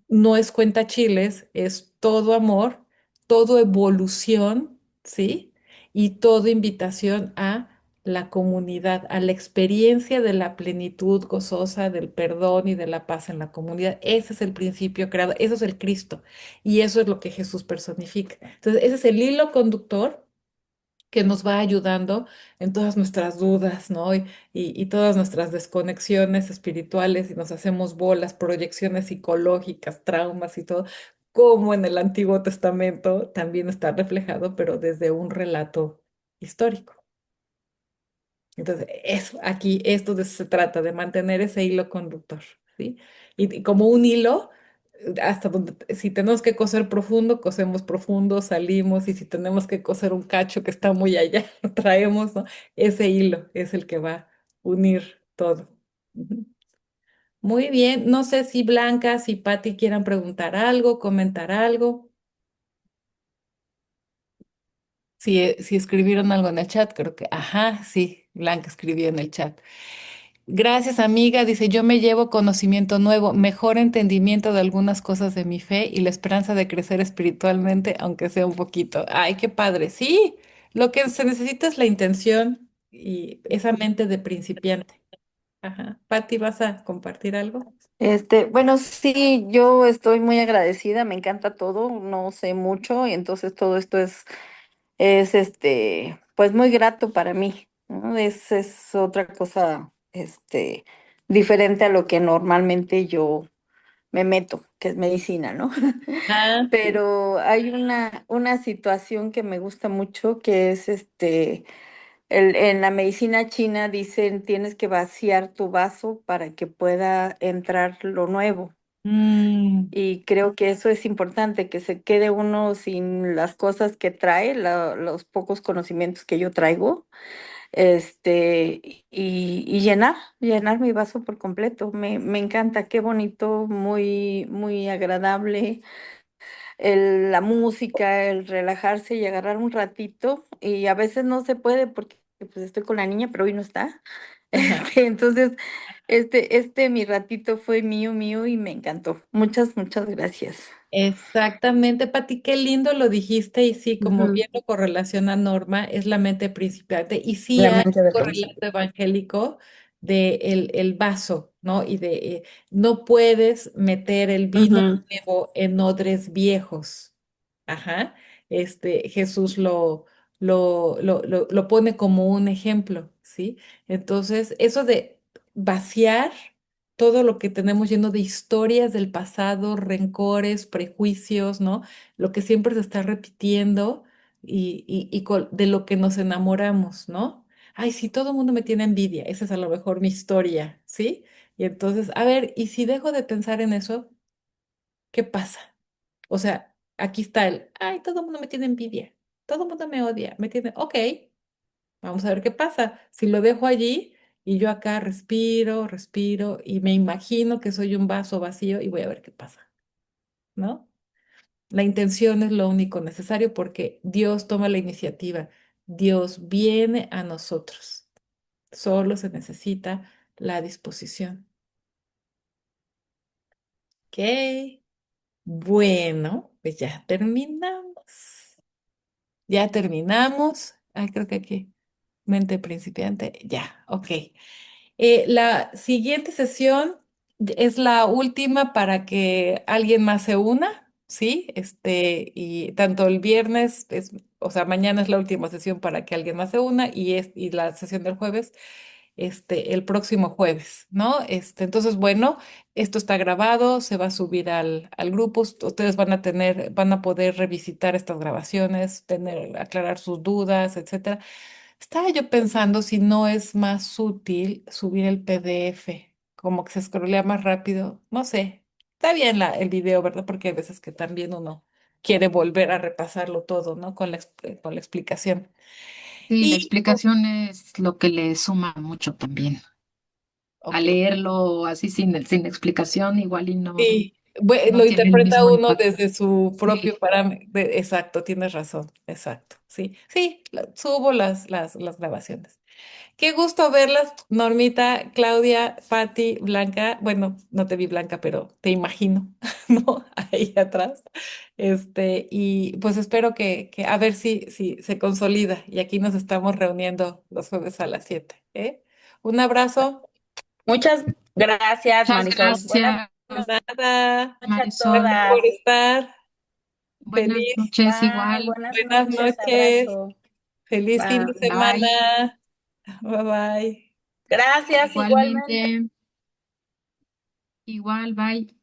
Speaker 1: no es cuenta chiles, es todo amor, todo evolución, ¿sí? Y todo invitación a la comunidad, a la experiencia de la plenitud gozosa, del perdón y de la paz en la comunidad. Ese es el principio creado, eso es el Cristo y eso es lo que Jesús personifica. Entonces, ese es el hilo conductor que nos va ayudando en todas nuestras dudas, ¿no? Y todas nuestras desconexiones espirituales y nos hacemos bolas, proyecciones psicológicas, traumas y todo, como en el Antiguo Testamento también está reflejado, pero desde un relato histórico. Entonces, eso, aquí, esto de eso se trata, de mantener ese hilo conductor, ¿sí? Y como un hilo, hasta donde, si tenemos que coser profundo, cosemos profundo, salimos, y si tenemos que coser un cacho que está muy allá, lo traemos, ¿no? Ese hilo es el que va a unir todo. Ujú. Muy bien, no sé si Blanca, si Patti quieran preguntar algo, comentar algo, si escribieron algo en el chat, creo que, ajá, sí, Blanca escribió en el chat. Gracias, amiga. Dice, yo me llevo conocimiento nuevo, mejor entendimiento de algunas cosas de mi fe y la esperanza de crecer espiritualmente, aunque sea un poquito. Ay, qué padre. Sí, lo que se necesita es la intención y esa mente de principiante. Ajá. Patti, ¿vas a compartir algo?
Speaker 4: Bueno, sí, yo estoy muy agradecida, me encanta todo, no sé mucho y entonces todo esto es pues muy grato para mí, ¿no? Es otra cosa, diferente a lo que normalmente yo me meto, que es medicina, ¿no?
Speaker 1: Ah, sí.
Speaker 4: Pero hay una situación que me gusta mucho, que es en la medicina china dicen tienes que vaciar tu vaso para que pueda entrar lo nuevo.
Speaker 1: Mm,
Speaker 4: Y creo que eso es importante, que se quede uno sin las cosas que trae, los pocos conocimientos que yo traigo, y llenar mi vaso por completo. Me encanta, qué bonito, muy, muy agradable la música, el relajarse y agarrar un ratito, y a veces no se puede porque pues estoy con la niña, pero hoy no está.
Speaker 1: ajá.
Speaker 4: Entonces, mi ratito fue mío, mío y me encantó. Muchas, muchas gracias.
Speaker 1: Exactamente, Pati, qué lindo lo dijiste y sí, como
Speaker 4: Ujú.
Speaker 1: bien lo correlaciona Norma, es la mente principiante y sí
Speaker 4: La
Speaker 1: hay
Speaker 4: mente
Speaker 1: un
Speaker 4: de
Speaker 1: correlato
Speaker 4: principio.
Speaker 1: evangélico de el vaso, ¿no? Y de no puedes meter el vino
Speaker 4: Ujú.
Speaker 1: nuevo en odres viejos. Ajá. Jesús lo pone como un ejemplo, ¿sí? Entonces, eso de vaciar todo lo que tenemos lleno de historias del pasado, rencores, prejuicios, ¿no? Lo que siempre se está repitiendo de lo que nos enamoramos, ¿no? Ay, sí, todo el mundo me tiene envidia, esa es a lo mejor mi historia, ¿sí? Y entonces, a ver, ¿y si dejo de pensar en eso, qué pasa? O sea, aquí está ay, todo el mundo me tiene envidia, todo el mundo me odia, me tiene, ok, vamos a ver qué pasa. Si lo dejo allí y yo acá respiro, respiro y me imagino que soy un vaso vacío y voy a ver qué pasa, ¿no? La intención es lo único necesario porque Dios toma la iniciativa, Dios viene a nosotros, solo se necesita la disposición. Ok, bueno, pues ya terminamos. Ya terminamos. Ay, creo que aquí, mente principiante, ya, ok. La siguiente sesión es la última para que alguien más se una, ¿sí? Y tanto el viernes, o sea, mañana es la última sesión para que alguien más se una y la sesión del jueves el próximo jueves, ¿no? Entonces, bueno, esto está grabado, se va a subir al grupo, ustedes van a poder revisitar estas grabaciones, aclarar sus dudas, etcétera. Estaba yo pensando si no es más útil subir el PDF, como que se scrollea más rápido, no sé. Está bien el video, ¿verdad? Porque hay veces que también uno quiere volver a repasarlo todo, ¿no? Con la explicación.
Speaker 2: Sí, la
Speaker 1: Y,
Speaker 2: explicación es lo que le suma mucho también. A
Speaker 1: ok.
Speaker 2: leerlo así sin explicación, igual y
Speaker 1: Sí,
Speaker 2: no
Speaker 1: lo
Speaker 2: tiene el
Speaker 1: interpreta
Speaker 2: mismo
Speaker 1: uno
Speaker 2: impacto.
Speaker 1: desde su
Speaker 2: Sí,
Speaker 1: propio parámetro. Exacto, tienes razón, exacto. Sí, sí, subo las grabaciones. Qué gusto verlas, Normita, Claudia, Patti, Blanca. Bueno, no te vi Blanca, pero te imagino, ¿no? Ahí atrás. Y pues espero que a ver si se consolida. Y aquí nos estamos reuniendo los jueves a las 7, ¿eh? Un abrazo.
Speaker 3: Muchas gracias,
Speaker 2: muchas
Speaker 3: Marisol. Buenas
Speaker 2: gracias,
Speaker 1: Nada.
Speaker 3: noches a
Speaker 2: Marisol.
Speaker 1: Gracias por
Speaker 3: todas.
Speaker 1: estar.
Speaker 2: Buenas
Speaker 1: Feliz.
Speaker 2: noches,
Speaker 3: Bye,
Speaker 2: igual.
Speaker 3: buenas
Speaker 1: Buenas
Speaker 3: noches,
Speaker 1: noches.
Speaker 3: abrazo.
Speaker 1: Feliz fin de
Speaker 3: Bye.
Speaker 2: Bye.
Speaker 1: semana. Bye bye.
Speaker 3: Gracias, igualmente.
Speaker 2: Igualmente, igual, bye.